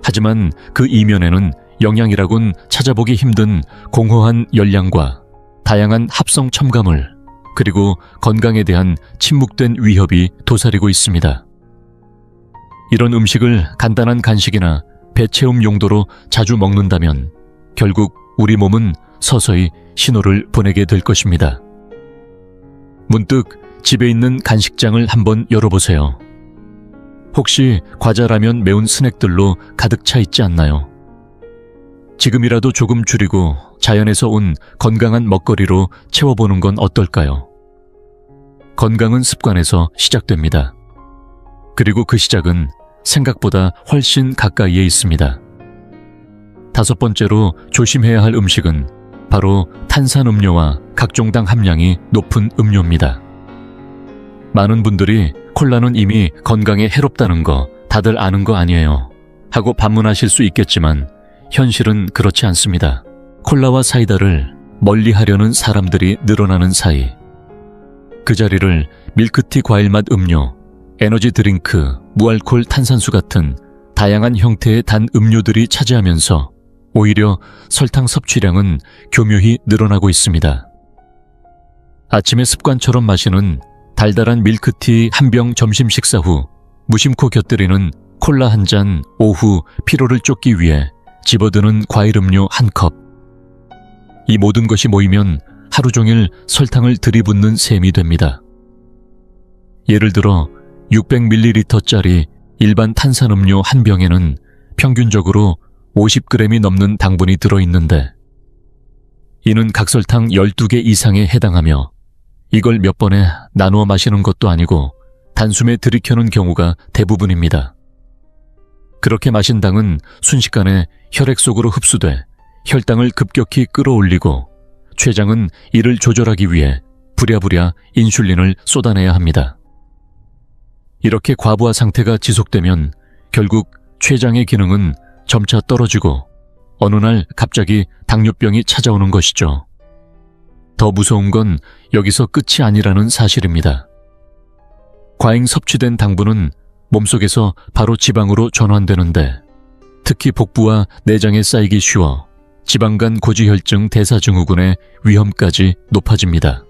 하지만 그 이면에는 영양이라곤 찾아보기 힘든 공허한 열량과 다양한 합성 첨가물, 그리고 건강에 대한 침묵된 위협이 도사리고 있습니다. 이런 음식을 간단한 간식이나 배채움 용도로 자주 먹는다면 결국 우리 몸은 서서히 신호를 보내게 될 것입니다. 문득 집에 있는 간식장을 한번 열어보세요. 혹시 과자라면 매운 스낵들로 가득 차 있지 않나요? 지금이라도 조금 줄이고 자연에서 온 건강한 먹거리로 채워보는 건 어떨까요? 건강은 습관에서 시작됩니다. 그리고 그 시작은 생각보다 훨씬 가까이에 있습니다. 다섯 번째로 조심해야 할 음식은 바로 탄산음료와 각종 당 함량이 높은 음료입니다. 많은 분들이 콜라는 이미 건강에 해롭다는 거 다들 아는 거 아니에요 하고 반문하실 수 있겠지만 현실은 그렇지 않습니다. 콜라와 사이다를 멀리하려는 사람들이 늘어나는 사이 그 자리를 밀크티 과일맛 음료, 에너지 드링크, 무알콜 탄산수 같은 다양한 형태의 단 음료들이 차지하면서 오히려 설탕 섭취량은 교묘히 늘어나고 있습니다. 아침에 습관처럼 마시는 달달한 밀크티 한 병 점심 식사 후 무심코 곁들이는 콜라 한 잔 오후 피로를 쫓기 위해 집어드는 과일 음료 한 컵. 이 모든 것이 모이면 하루 종일 설탕을 들이붓는 셈이 됩니다. 예를 들어 600ml짜리 일반 탄산음료 한 병에는 평균적으로 50g이 넘는 당분이 들어있는데 이는 각설탕 12개 이상에 해당하며 이걸 몇 번에 나누어 마시는 것도 아니고 단숨에 들이켜는 경우가 대부분입니다. 그렇게 마신 당은 순식간에 혈액 속으로 흡수돼 혈당을 급격히 끌어올리고 췌장은 이를 조절하기 위해 부랴부랴 인슐린을 쏟아내야 합니다. 이렇게 과부하 상태가 지속되면 결국 췌장의 기능은 점차 떨어지고 어느 날 갑자기 당뇨병이 찾아오는 것이죠. 더 무서운 건 여기서 끝이 아니라는 사실입니다. 과잉 섭취된 당분은 몸속에서 바로 지방으로 전환되는데 특히 복부와 내장에 쌓이기 쉬워 지방간 고지혈증 대사증후군의 위험까지 높아집니다.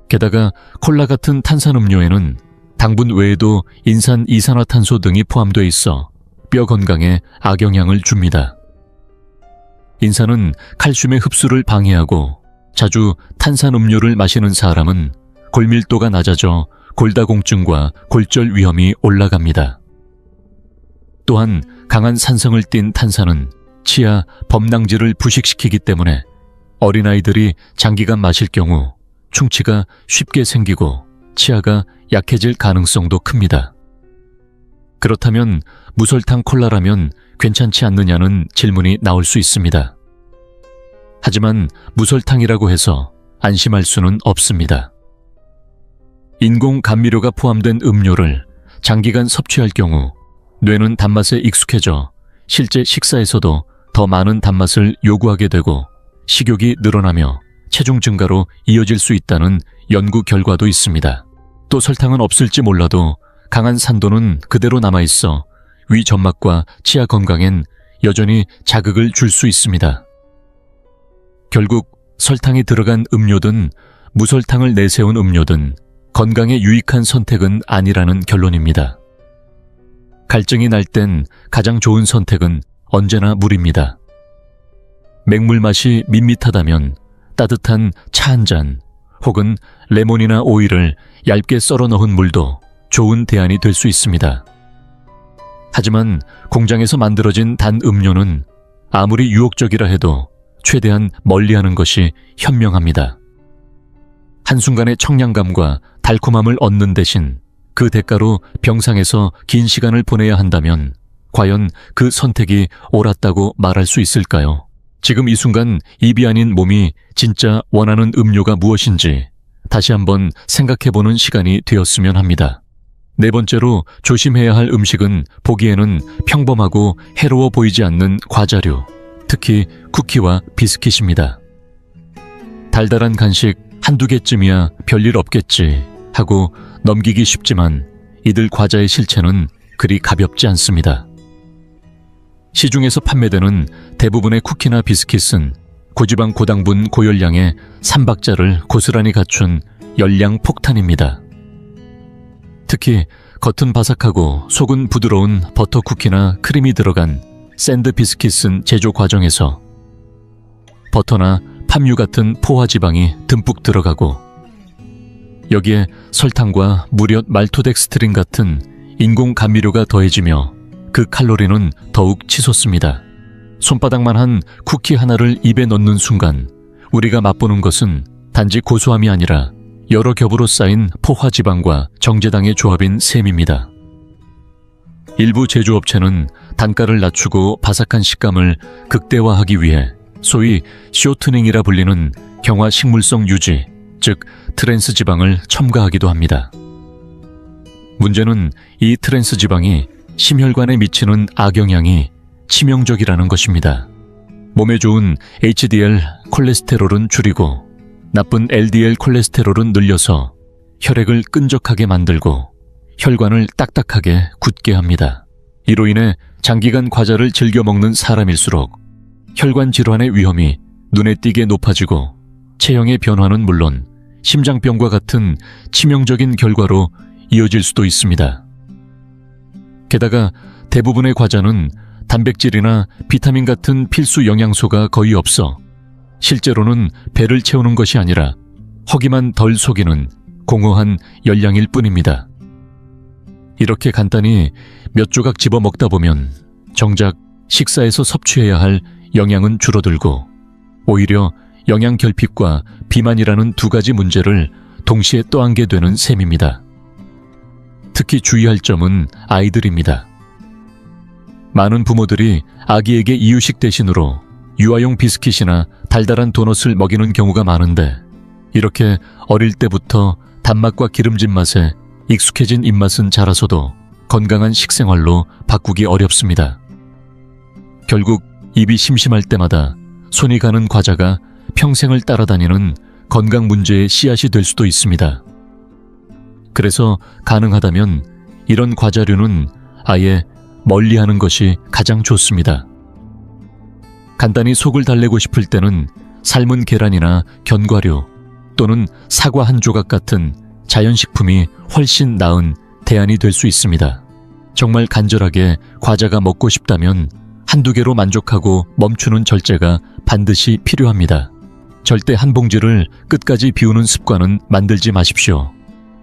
게다가 콜라 같은 탄산음료에는 당분 외에도 인산 이산화탄소 등이 포함되어 있어 뼈 건강에 악영향을 줍니다. 인산은 칼슘의 흡수를 방해하고 자주 탄산음료를 마시는 사람은 골밀도가 낮아져 골다공증과 골절 위험이 올라갑니다. 또한 강한 산성을 띤 탄산은 치아 범낭지를 부식시키기 때문에 어린아이들이 장기간 마실 경우 충치가 쉽게 생기고 치아가 약해질 가능성도 큽니다. 그렇다면 무설탕 콜라라면 괜찮지 않느냐는 질문이 나올 수 있습니다. 하지만 무설탕이라고 해서 안심할 수는 없습니다. 인공 감미료가 포함된 음료를 장기간 섭취할 경우 뇌는 단맛에 익숙해져 실제 식사에서도 더 많은 단맛을 요구하게 되고 식욕이 늘어나며 체중 증가로 이어질 수 있다는 연구 결과도 있습니다. 또 설탕은 없을지 몰라도 강한 산도는 그대로 남아있어 위 점막과 치아 건강엔 여전히 자극을 줄 수 있습니다. 결국 설탕이 들어간 음료든 무설탕을 내세운 음료든 건강에 유익한 선택은 아니라는 결론입니다. 갈증이 날 땐 가장 좋은 선택은 언제나 물입니다. 맹물 맛이 밋밋하다면 따뜻한 차 한 잔 혹은 레몬이나 오이를 얇게 썰어 넣은 물도 좋은 대안이 될 수 있습니다. 하지만 공장에서 만들어진 단 음료는 아무리 유혹적이라 해도 최대한 멀리하는 것이 현명합니다. 한순간의 청량감과 달콤함을 얻는 대신 그 대가로 병상에서 긴 시간을 보내야 한다면 과연 그 선택이 옳았다고 말할 수 있을까요? 지금 이 순간 입이 아닌 몸이 진짜 원하는 음료가 무엇인지 다시 한번 생각해보는 시간이 되었으면 합니다. 네 번째로 조심해야 할 음식은 보기에는 평범하고 해로워 보이지 않는 과자류, 특히 쿠키와 비스킷입니다. 달달한 간식 한두 개쯤이야 별일 없겠지 하고 넘기기 쉽지만 이들 과자의 실체는 그리 가볍지 않습니다. 시중에서 판매되는 대부분의 쿠키나 비스킷은 고지방 고당분 고열량의 3박자를 고스란히 갖춘 열량 폭탄입니다. 특히 겉은 바삭하고 속은 부드러운 버터 쿠키나 크림이 들어간 샌드 비스킷은 제조 과정에서 버터나 팜유 같은 포화 지방이 듬뿍 들어가고 여기에 설탕과 무려 말토덱스트린 같은 인공 감미료가 더해지며 그 칼로리는 더욱 치솟습니다. 손바닥만한 쿠키 하나를 입에 넣는 순간 우리가 맛보는 것은 단지 고소함이 아니라 여러 겹으로 쌓인 포화지방과 정제당의 조합인 셈입니다. 일부 제조업체는 단가를 낮추고 바삭한 식감을 극대화하기 위해 소위 쇼트닝이라 불리는 경화 식물성 유지, 즉 트랜스 지방을 첨가하기도 합니다. 문제는 이 트랜스 지방이 심혈관에 미치는 악영향이 치명적이라는 것입니다. 몸에 좋은 HDL 콜레스테롤은 줄이고 나쁜 LDL 콜레스테롤은 늘려서 혈액을 끈적하게 만들고 혈관을 딱딱하게 굳게 합니다. 이로 인해 장기간 과자를 즐겨 먹는 사람일수록 혈관 질환의 위험이 눈에 띄게 높아지고 체형의 변화는 물론 심장병과 같은 치명적인 결과로 이어질 수도 있습니다. 게다가 대부분의 과자는 단백질이나 비타민 같은 필수 영양소가 거의 없어 실제로는 배를 채우는 것이 아니라 허기만 덜 속이는 공허한 열량일 뿐입니다. 이렇게 간단히 몇 조각 집어 먹다 보면 정작 식사에서 섭취해야 할 영양은 줄어들고 오히려 영양 결핍과 비만이라는 두 가지 문제를 동시에 떠안게 되는 셈입니다. 특히 주의할 점은 아이들입니다. 많은 부모들이 아기에게 이유식 대신으로 유아용 비스킷이나 달달한 도넛을 먹이는 경우가 많은데 이렇게 어릴 때부터 단맛과 기름진 맛에 익숙해진 입맛은 자라서도 건강한 식생활로 바꾸기 어렵습니다. 결국 입이 심심할 때마다 손이 가는 과자가 평생을 따라다니는 건강 문제의 씨앗이 될 수도 있습니다. 그래서 가능하다면 이런 과자류는 아예 멀리하는 것이 가장 좋습니다. 간단히 속을 달래고 싶을 때는 삶은 계란이나 견과류 또는 사과 한 조각 같은 자연식품이 훨씬 나은 대안이 될 수 있습니다. 정말 간절하게 과자가 먹고 싶다면 한두 개로 만족하고 멈추는 절제가 반드시 필요합니다. 절대 한 봉지를 끝까지 비우는 습관은 만들지 마십시오.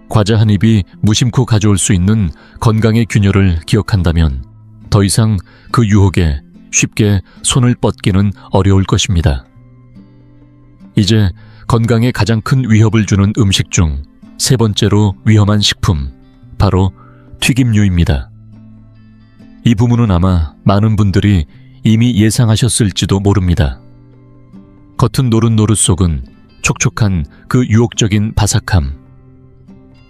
과자 한 입이 무심코 가져올 수 있는 건강의 균열을 기억한다면 더 이상 그 유혹에 쉽게 손을 뻗기는 어려울 것입니다. 이제 건강에 가장 큰 위협을 주는 음식 중 세 번째로 위험한 식품, 바로 튀김류입니다. 이 부문은 아마 많은 분들이 이미 예상하셨을지도 모릅니다. 겉은 노릇노릇 속은 촉촉한 그 유혹적인 바삭함.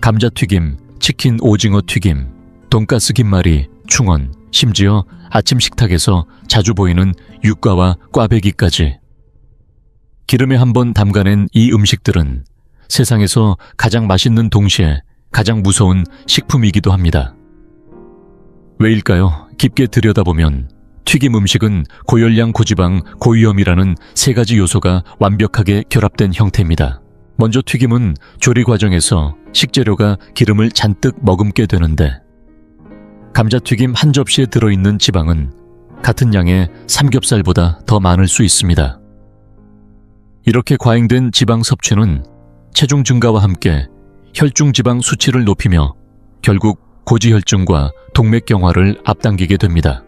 감자튀김, 치킨 오징어 튀김, 돈가스 김말이, 충원, 심지어 아침 식탁에서 자주 보이는 육과와 꽈배기까지. 기름에 한번 담가낸 이 음식들은 세상에서 가장 맛있는 동시에 가장 무서운 식품이기도 합니다. 왜일까요? 깊게 들여다보면 튀김 음식은 고열량, 고지방, 고위험이라는 세 가지 요소가 완벽하게 결합된 형태입니다. 먼저 튀김은 조리 과정에서 식재료가 기름을 잔뜩 머금게 되는데, 감자튀김 한 접시에 들어있는 지방은 같은 양의 삼겹살보다 더 많을 수 있습니다. 이렇게 과잉된 지방 섭취는 체중 증가와 함께 혈중 지방 수치를 높이며 결국 고지혈증과 동맥경화를 앞당기게 됩니다.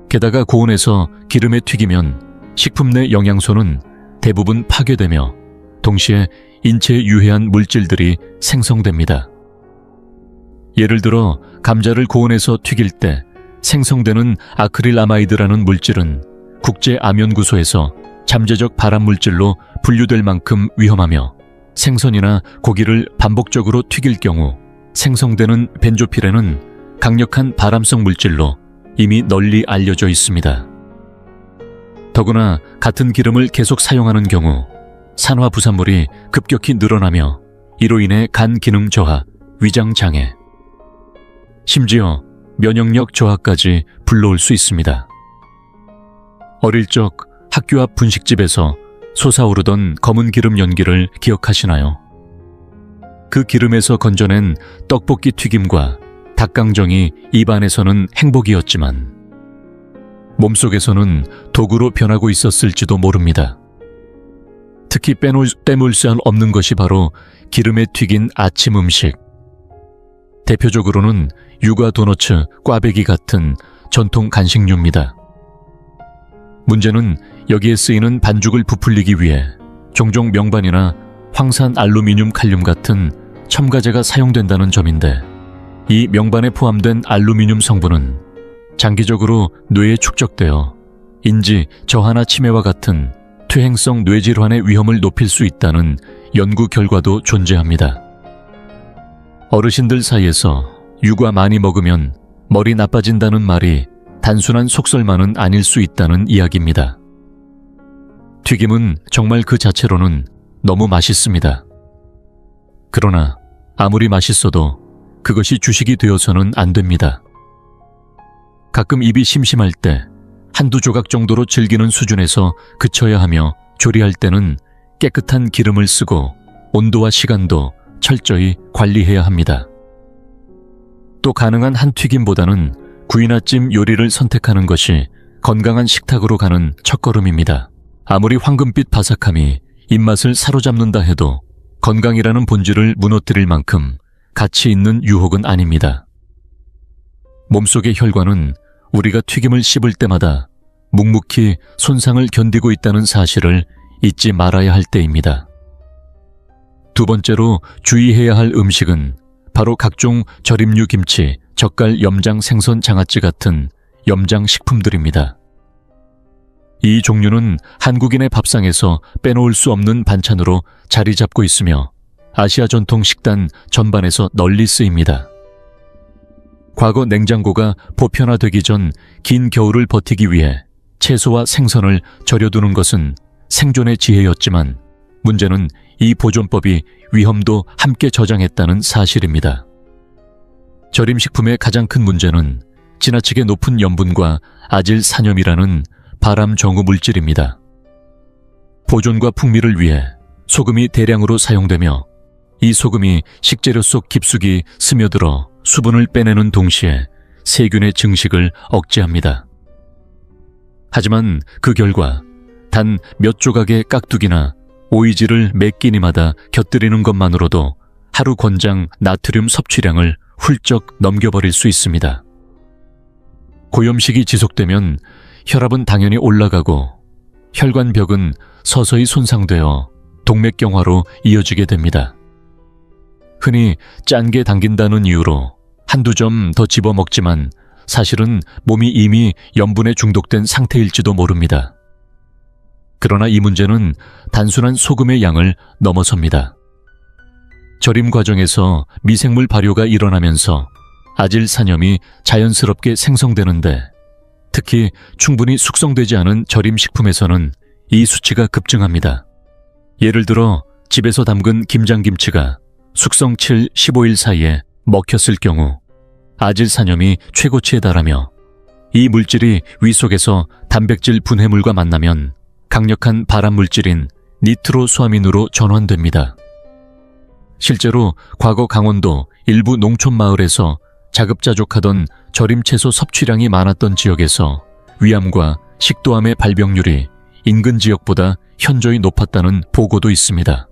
게다가 고온에서 기름에 튀기면 식품 내 영양소는 대부분 파괴되며 동시에 인체에 유해한 물질들이 생성됩니다. 예를 들어 감자를 고온에서 튀길 때 생성되는 아크릴아마이드라는 물질은 국제암연구소에서 잠재적 발암물질로 분류될 만큼 위험하며, 생선이나 고기를 반복적으로 튀길 경우 생성되는 벤조필렌은 강력한 발암성 물질로 이미 널리 알려져 있습니다. 더구나 같은 기름을 계속 사용하는 경우 산화 부산물이 급격히 늘어나며 이로 인해 간 기능 저하, 위장 장애, 심지어 면역력 저하까지 불러올 수 있습니다. 어릴 적 학교 앞 분식집에서 솟아오르던 검은 기름 연기를 기억하시나요? 그 기름에서 건져낸 떡볶이 튀김과 닭강정이 입안에서는 행복이었지만 몸속에서는 도구로 변하고 있었을지도 모릅니다. 특히 빼놓을 수 없는 것이 바로 기름에 튀긴 아침 음식. 대표적으로는 유과 도너츠, 꽈배기 같은 전통 간식류입니다. 문제는 여기에 쓰이는 반죽을 부풀리기 위해 종종 명반이나 황산 알루미늄 칼륨 같은 첨가제가 사용된다는 점인데, 이 명반에 포함된 알루미늄 성분은 장기적으로 뇌에 축적되어 인지, 저하나 치매와 같은 퇴행성 뇌질환의 위험을 높일 수 있다는 연구 결과도 존재합니다. 어르신들 사이에서 유과 많이 먹으면 머리 나빠진다는 말이 단순한 속설만은 아닐 수 있다는 이야기입니다. 튀김은 정말 그 자체로는 너무 맛있습니다. 그러나 아무리 맛있어도 그것이 주식이 되어서는 안 됩니다. 가끔 입이 심심할 때 한두 조각 정도로 즐기는 수준에서 그쳐야 하며, 조리할 때는 깨끗한 기름을 쓰고 온도와 시간도 철저히 관리해야 합니다. 또 가능한 한 튀김보다는 구이나 찜 요리를 선택하는 것이 건강한 식탁으로 가는 첫걸음입니다. 아무리 황금빛 바삭함이 입맛을 사로잡는다 해도 건강이라는 본질을 무너뜨릴 만큼 가치 있는 유혹은 아닙니다. 몸속의 혈관은 우리가 튀김을 씹을 때마다 묵묵히 손상을 견디고 있다는 사실을 잊지 말아야 할 때입니다. 두 번째로 주의해야 할 음식은 바로 각종 절임류 김치, 젓갈, 염장, 생선, 장아찌 같은 염장 식품들입니다. 이 종류는 한국인의 밥상에서 빼놓을 수 없는 반찬으로 자리 잡고 있으며 아시아 전통 식단 전반에서 널리 쓰입니다. 과거 냉장고가 보편화되기 전 긴 겨울을 버티기 위해 채소와 생선을 절여두는 것은 생존의 지혜였지만, 문제는 이 보존법이 위험도 함께 저장했다는 사실입니다. 절임식품의 가장 큰 문제는 지나치게 높은 염분과 아질산염이라는 발암 정후 물질입니다. 보존과 풍미를 위해 소금이 대량으로 사용되며, 이 소금이 식재료 속 깊숙이 스며들어 수분을 빼내는 동시에 세균의 증식을 억제합니다. 하지만 그 결과 단 몇 조각의 깍두기나 오이지를 매 끼니마다 곁들이는 것만으로도 하루 권장 나트륨 섭취량을 훌쩍 넘겨버릴 수 있습니다. 고염식이 지속되면 혈압은 당연히 올라가고 혈관벽은 서서히 손상되어 동맥경화로 이어지게 됩니다. 흔히 짠 게 당긴다는 이유로 한두 점 더 집어먹지만 사실은 몸이 이미 염분에 중독된 상태일지도 모릅니다. 그러나 이 문제는 단순한 소금의 양을 넘어섭니다. 절임 과정에서 미생물 발효가 일어나면서 아질산염이 자연스럽게 생성되는데, 특히 충분히 숙성되지 않은 절임 식품에서는 이 수치가 급증합니다. 예를 들어 집에서 담근 김장김치가 숙성 7, 15일 사이에 먹혔을 경우 아질산염이 최고치에 달하며, 이 물질이 위 속에서 단백질 분해물과 만나면 강력한 발암물질인 니트로수아민으로 전환됩니다. 실제로 과거 강원도 일부 농촌 마을에서 자급자족하던 절임채소 섭취량이 많았던 지역에서 위암과 식도암의 발병률이 인근 지역보다 현저히 높았다는 보고도 있습니다.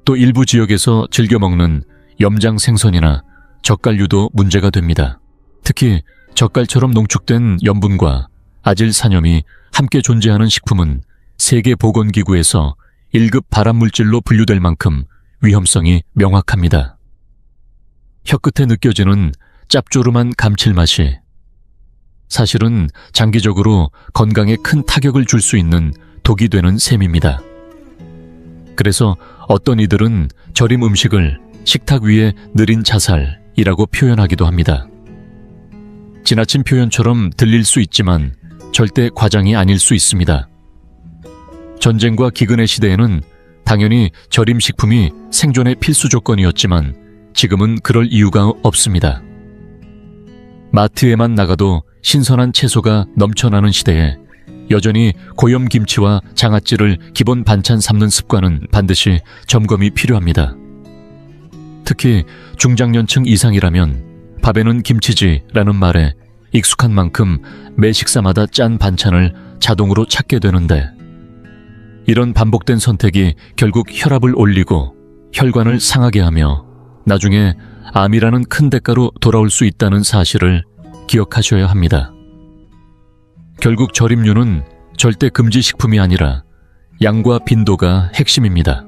또 일부 지역에서 즐겨 먹는 염장 생선이나 젓갈류도 문제가 됩니다. 특히 젓갈처럼 농축된 염분과 아질산염이 함께 존재하는 식품은 세계보건기구에서 1급 발암물질로 분류될 만큼 위험성이 명확합니다. 혀끝에 느껴지는 짭조름한 감칠맛이 사실은 장기적으로 건강에 큰 타격을 줄 수 있는 독이 되는 셈입니다. 그래서 어떤 이들은 절임 음식을 식탁 위에 느린 자살이라고 표현하기도 합니다. 지나친 표현처럼 들릴 수 있지만 절대 과장이 아닐 수 있습니다. 전쟁과 기근의 시대에는 당연히 절임 식품이 생존의 필수 조건이었지만 지금은 그럴 이유가 없습니다. 마트에만 나가도 신선한 채소가 넘쳐나는 시대에 여전히 고염김치와 장아찌를 기본 반찬 삼는 습관은 반드시 점검이 필요합니다. 특히 중장년층 이상이라면 밥에는 김치지라는 말에 익숙한 만큼 매 식사마다 짠 반찬을 자동으로 찾게 되는데, 이런 반복된 선택이 결국 혈압을 올리고 혈관을 상하게 하며 나중에 암이라는 큰 대가로 돌아올 수 있다는 사실을 기억하셔야 합니다. 결국 절임류는 절대 금지 식품이 아니라 양과 빈도가 핵심입니다.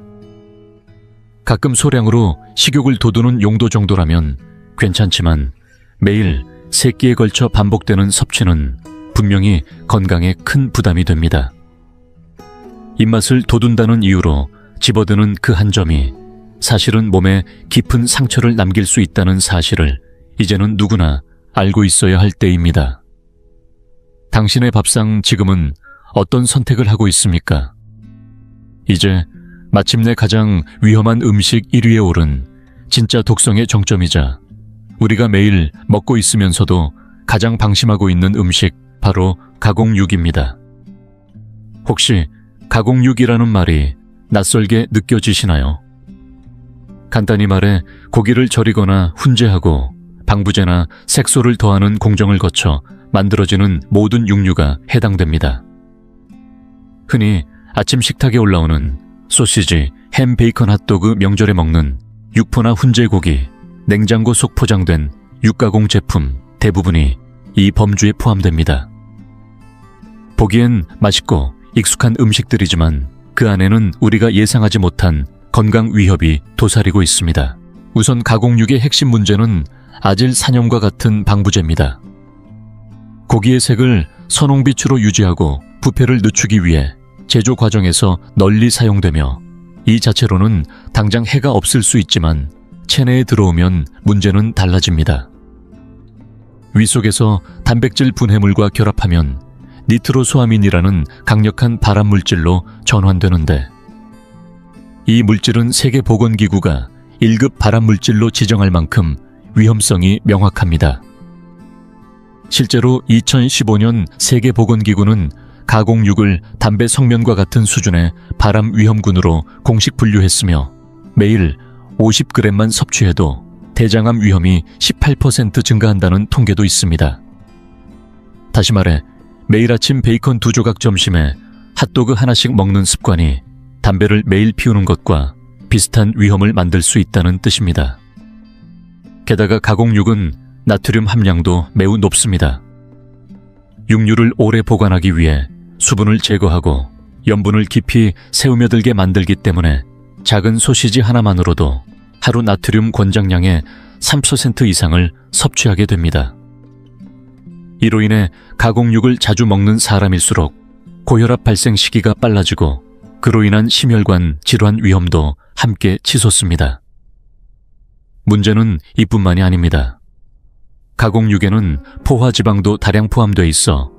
가끔 소량으로 식욕을 돋우는 용도 정도라면 괜찮지만 매일 3끼에 걸쳐 반복되는 섭취는 분명히 건강에 큰 부담이 됩니다. 입맛을 돋운다는 이유로 집어드는 그 한 점이 사실은 몸에 깊은 상처를 남길 수 있다는 사실을 이제는 누구나 알고 있어야 할 때입니다. 당신의 밥상 지금은 어떤 선택을 하고 있습니까? 이제 마침내 가장 위험한 음식 1위에 오른 진짜 독성의 정점이자 우리가 매일 먹고 있으면서도 가장 방심하고 있는 음식, 바로 가공육입니다. 혹시 가공육이라는 말이 낯설게 느껴지시나요? 간단히 말해 고기를 절이거나 훈제하고 방부제나 색소를 더하는 공정을 거쳐 만들어지는 모든 육류가 해당됩니다. 흔히 아침 식탁에 올라오는 소시지, 햄, 베이컨, 핫도그, 명절에 먹는 육포나 훈제고기, 냉장고 속 포장된 육가공 제품 대부분이 이 범주에 포함됩니다. 보기엔 맛있고 익숙한 음식들이지만 그 안에는 우리가 예상하지 못한 건강 위협이 도사리고 있습니다. 우선 가공육의 핵심 문제는 아질산염과 같은 방부제입니다. 고기의 색을 선홍빛으로 유지하고 부패를 늦추기 위해 제조 과정에서 널리 사용되며, 이 자체로는 당장 해가 없을 수 있지만 체내에 들어오면 문제는 달라집니다. 위 속에서 단백질 분해물과 결합하면 니트로수아민이라는 강력한 발암물질로 전환되는데, 이 물질은 세계보건기구가 1급 발암물질로 지정할 만큼 위험성이 명확합니다. 실제로 2015년 세계보건기구는 가공육을 담배 성면과 같은 수준의 발암 위험군으로 공식 분류했으며, 매일 50g만 섭취해도 대장암 위험이 18% 증가한다는 통계도 있습니다. 다시 말해 매일 아침 베이컨 2조각, 점심에 핫도그 하나씩 먹는 습관이 담배를 매일 피우는 것과 비슷한 위험을 만들 수 있다는 뜻입니다. 게다가 가공육은 나트륨 함량도 매우 높습니다. 육류를 오래 보관하기 위해 수분을 제거하고 염분을 깊이 새우며들게 만들기 때문에 작은 소시지 하나만으로도 하루 나트륨 권장량의 3% 이상을 섭취하게 됩니다. 이로 인해 가공육을 자주 먹는 사람일수록 고혈압 발생 시기가 빨라지고 그로 인한 심혈관 질환 위험도 함께 치솟습니다. 문제는 이뿐만이 아닙니다. 가공육에는 포화지방도 다량 포함되어 있어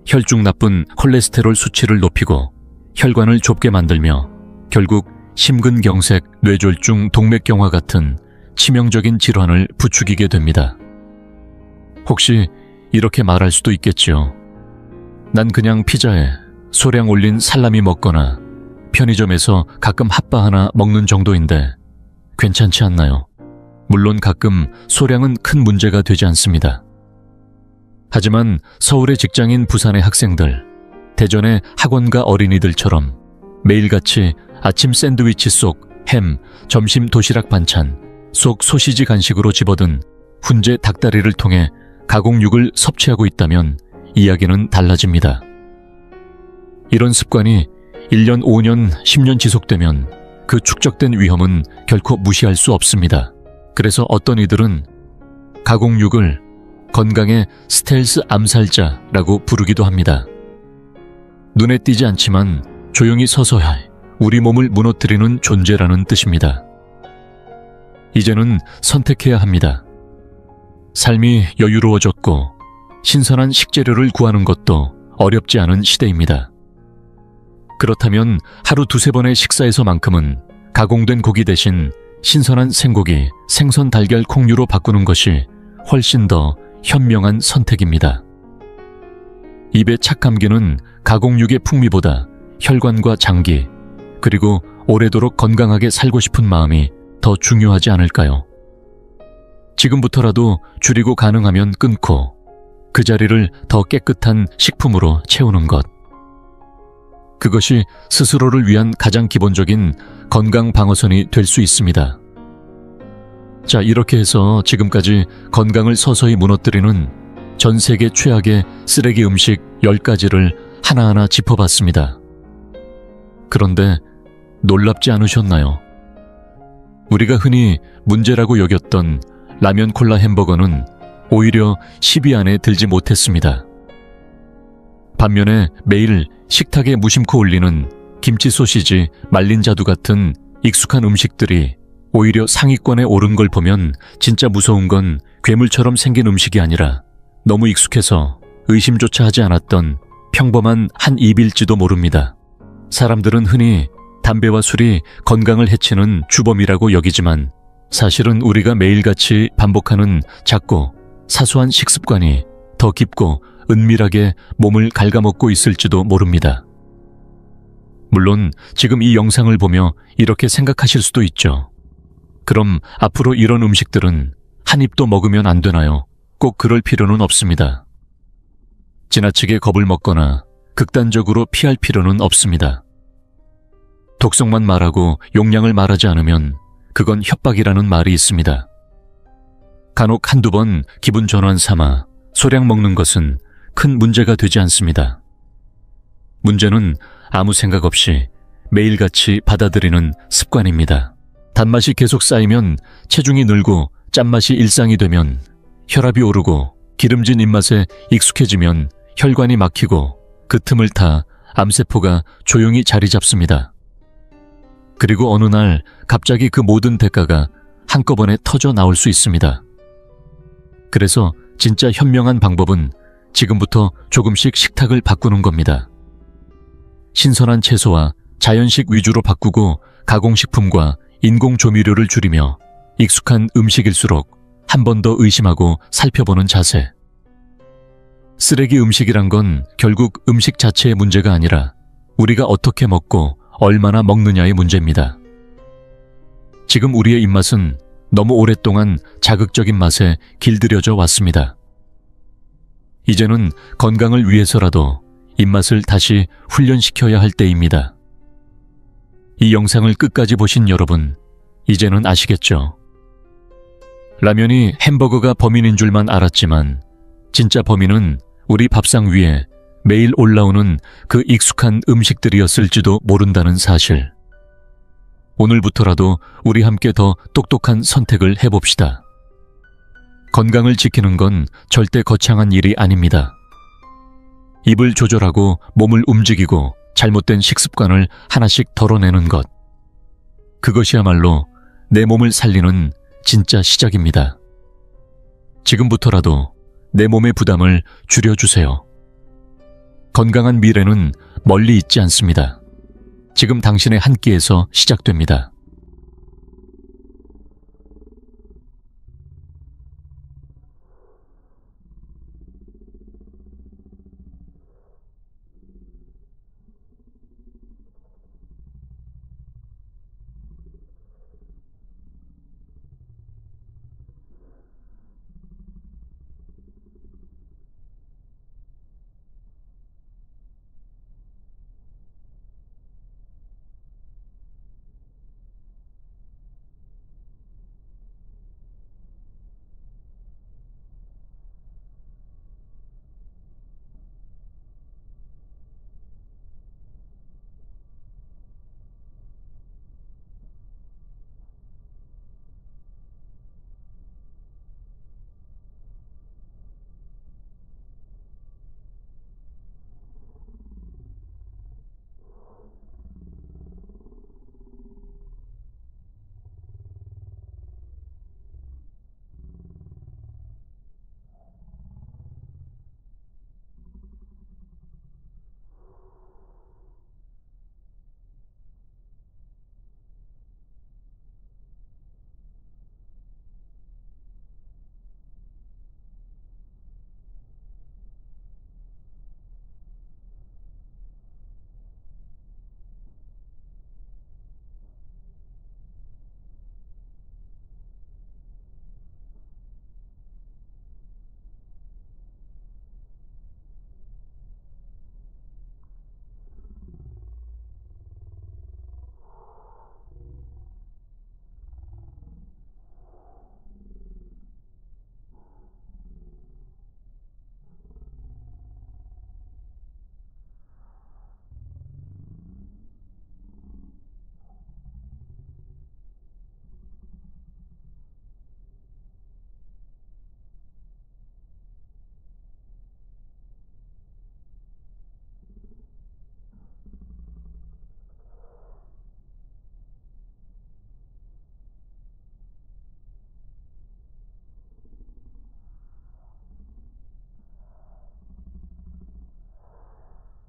혈중 나쁜 콜레스테롤 수치를 높이고 혈관을 좁게 만들며 결국 심근경색, 뇌졸중, 동맥경화 같은 치명적인 질환을 부추기게 됩니다. 혹시 이렇게 말할 수도 있겠지요. 난 그냥 피자에 소량 올린 살라미 먹거나 편의점에서 가끔 핫바 하나 먹는 정도인데 괜찮지 않나요? 물론 가끔 소량은 큰 문제가 되지 않습니다. 하지만 서울의 직장인, 부산의 학생들, 대전의 학원가 어린이들처럼 매일같이 아침 샌드위치 속 햄, 점심 도시락 반찬 속 소시지 간식으로 집어든 훈제 닭다리를 통해 가공육을 섭취하고 있다면 이야기는 달라집니다. 이런 습관이 1년, 5년, 10년 지속되면 그 축적된 위험은 결코 무시할 수 없습니다. 그래서 어떤 이들은 가공육을 건강의 스텔스 암살자라고 부르기도 합니다. 눈에 띄지 않지만 조용히 서서히 우리 몸을 무너뜨리는 존재라는 뜻입니다. 이제는 선택해야 합니다. 삶이 여유로워졌고 신선한 식재료를 구하는 것도 어렵지 않은 시대입니다. 그렇다면 하루 두세 번의 식사에서만큼은 가공된 고기 대신 신선한 생고기, 생선, 달걀, 콩류로 바꾸는 것이 훨씬 더 현명한 선택입니다. 입의 착 감기는 가공육의 풍미보다 혈관과 장기, 그리고 오래도록 건강하게 살고 싶은 마음이 더 중요하지 않을까요? 지금부터라도 줄이고 가능하면 끊고 그 자리를 더 깨끗한 식품으로 채우는 것. 그것이 스스로를 위한 가장 기본적인 건강 방어선이 될 수 있습니다. 자, 이렇게 해서 지금까지 건강을 서서히 무너뜨리는 전 세계 최악의 쓰레기 음식 10가지를 하나하나 짚어봤습니다. 그런데 놀랍지 않으셨나요? 우리가 흔히 문제라고 여겼던 라면, 콜라, 햄버거는 오히려 10위 안에 들지 못했습니다. 반면에 매일 식탁에 무심코 올리는 김치, 소시지, 말린 자두 같은 익숙한 음식들이 오히려 상위권에 오른 걸 보면 진짜 무서운 건 괴물처럼 생긴 음식이 아니라 너무 익숙해서 의심조차 하지 않았던 평범한 한 입일지도 모릅니다. 사람들은 흔히 담배와 술이 건강을 해치는 주범이라고 여기지만 사실은 우리가 매일같이 반복하는 작고 사소한 식습관이 더 깊고 은밀하게 몸을 갉아먹고 있을지도 모릅니다. 물론 지금 이 영상을 보며 이렇게 생각하실 수도 있죠. 그럼 앞으로 이런 음식들은 한 입도 먹으면 안 되나요? 꼭 그럴 필요는 없습니다. 지나치게 겁을 먹거나 극단적으로 피할 필요는 없습니다. 독성만 말하고 용량을 말하지 않으면 그건 협박이라는 말이 있습니다. 간혹 한두 번 기분 전환 삼아 소량 먹는 것은 큰 문제가 되지 않습니다. 문제는 아무 생각 없이 매일같이 받아들이는 습관입니다. 단맛이 계속 쌓이면 체중이 늘고 짠맛이 일상이 되면 혈압이 오르고 기름진 입맛에 익숙해지면 혈관이 막히고 그 틈을 타 암세포가 조용히 자리 잡습니다. 그리고 어느 날 갑자기 그 모든 대가가 한꺼번에 터져 나올 수 있습니다. 그래서 진짜 현명한 방법은 지금부터 조금씩 식탁을 바꾸는 겁니다. 신선한 채소와 자연식 위주로 바꾸고 가공식품과 인공조미료를 줄이며 익숙한 음식일수록 한 번 더 의심하고 살펴보는 자세. 쓰레기 음식이란 건 결국 음식 자체의 문제가 아니라 우리가 어떻게 먹고 얼마나 먹느냐의 문제입니다. 지금 우리의 입맛은 너무 오랫동안 자극적인 맛에 길들여져 왔습니다. 이제는 건강을 위해서라도 입맛을 다시 훈련시켜야 할 때입니다. 이 영상을 끝까지 보신 여러분, 이제는 아시겠죠? 라면이 햄버거가 범인인 줄만 알았지만 진짜 범인은 우리 밥상 위에 매일 올라오는 그 익숙한 음식들이었을지도 모른다는 사실. 오늘부터라도 우리 함께 더 똑똑한 선택을 해봅시다. 건강을 지키는 건 절대 거창한 일이 아닙니다. 입을 조절하고 몸을 움직이고 잘못된 식습관을 하나씩 덜어내는 것. 그것이야말로 내 몸을 살리는 진짜 시작입니다. 지금부터라도 내 몸의 부담을 줄여주세요. 건강한 미래는 멀리 있지 않습니다. 지금 당신의 한 끼에서 시작됩니다.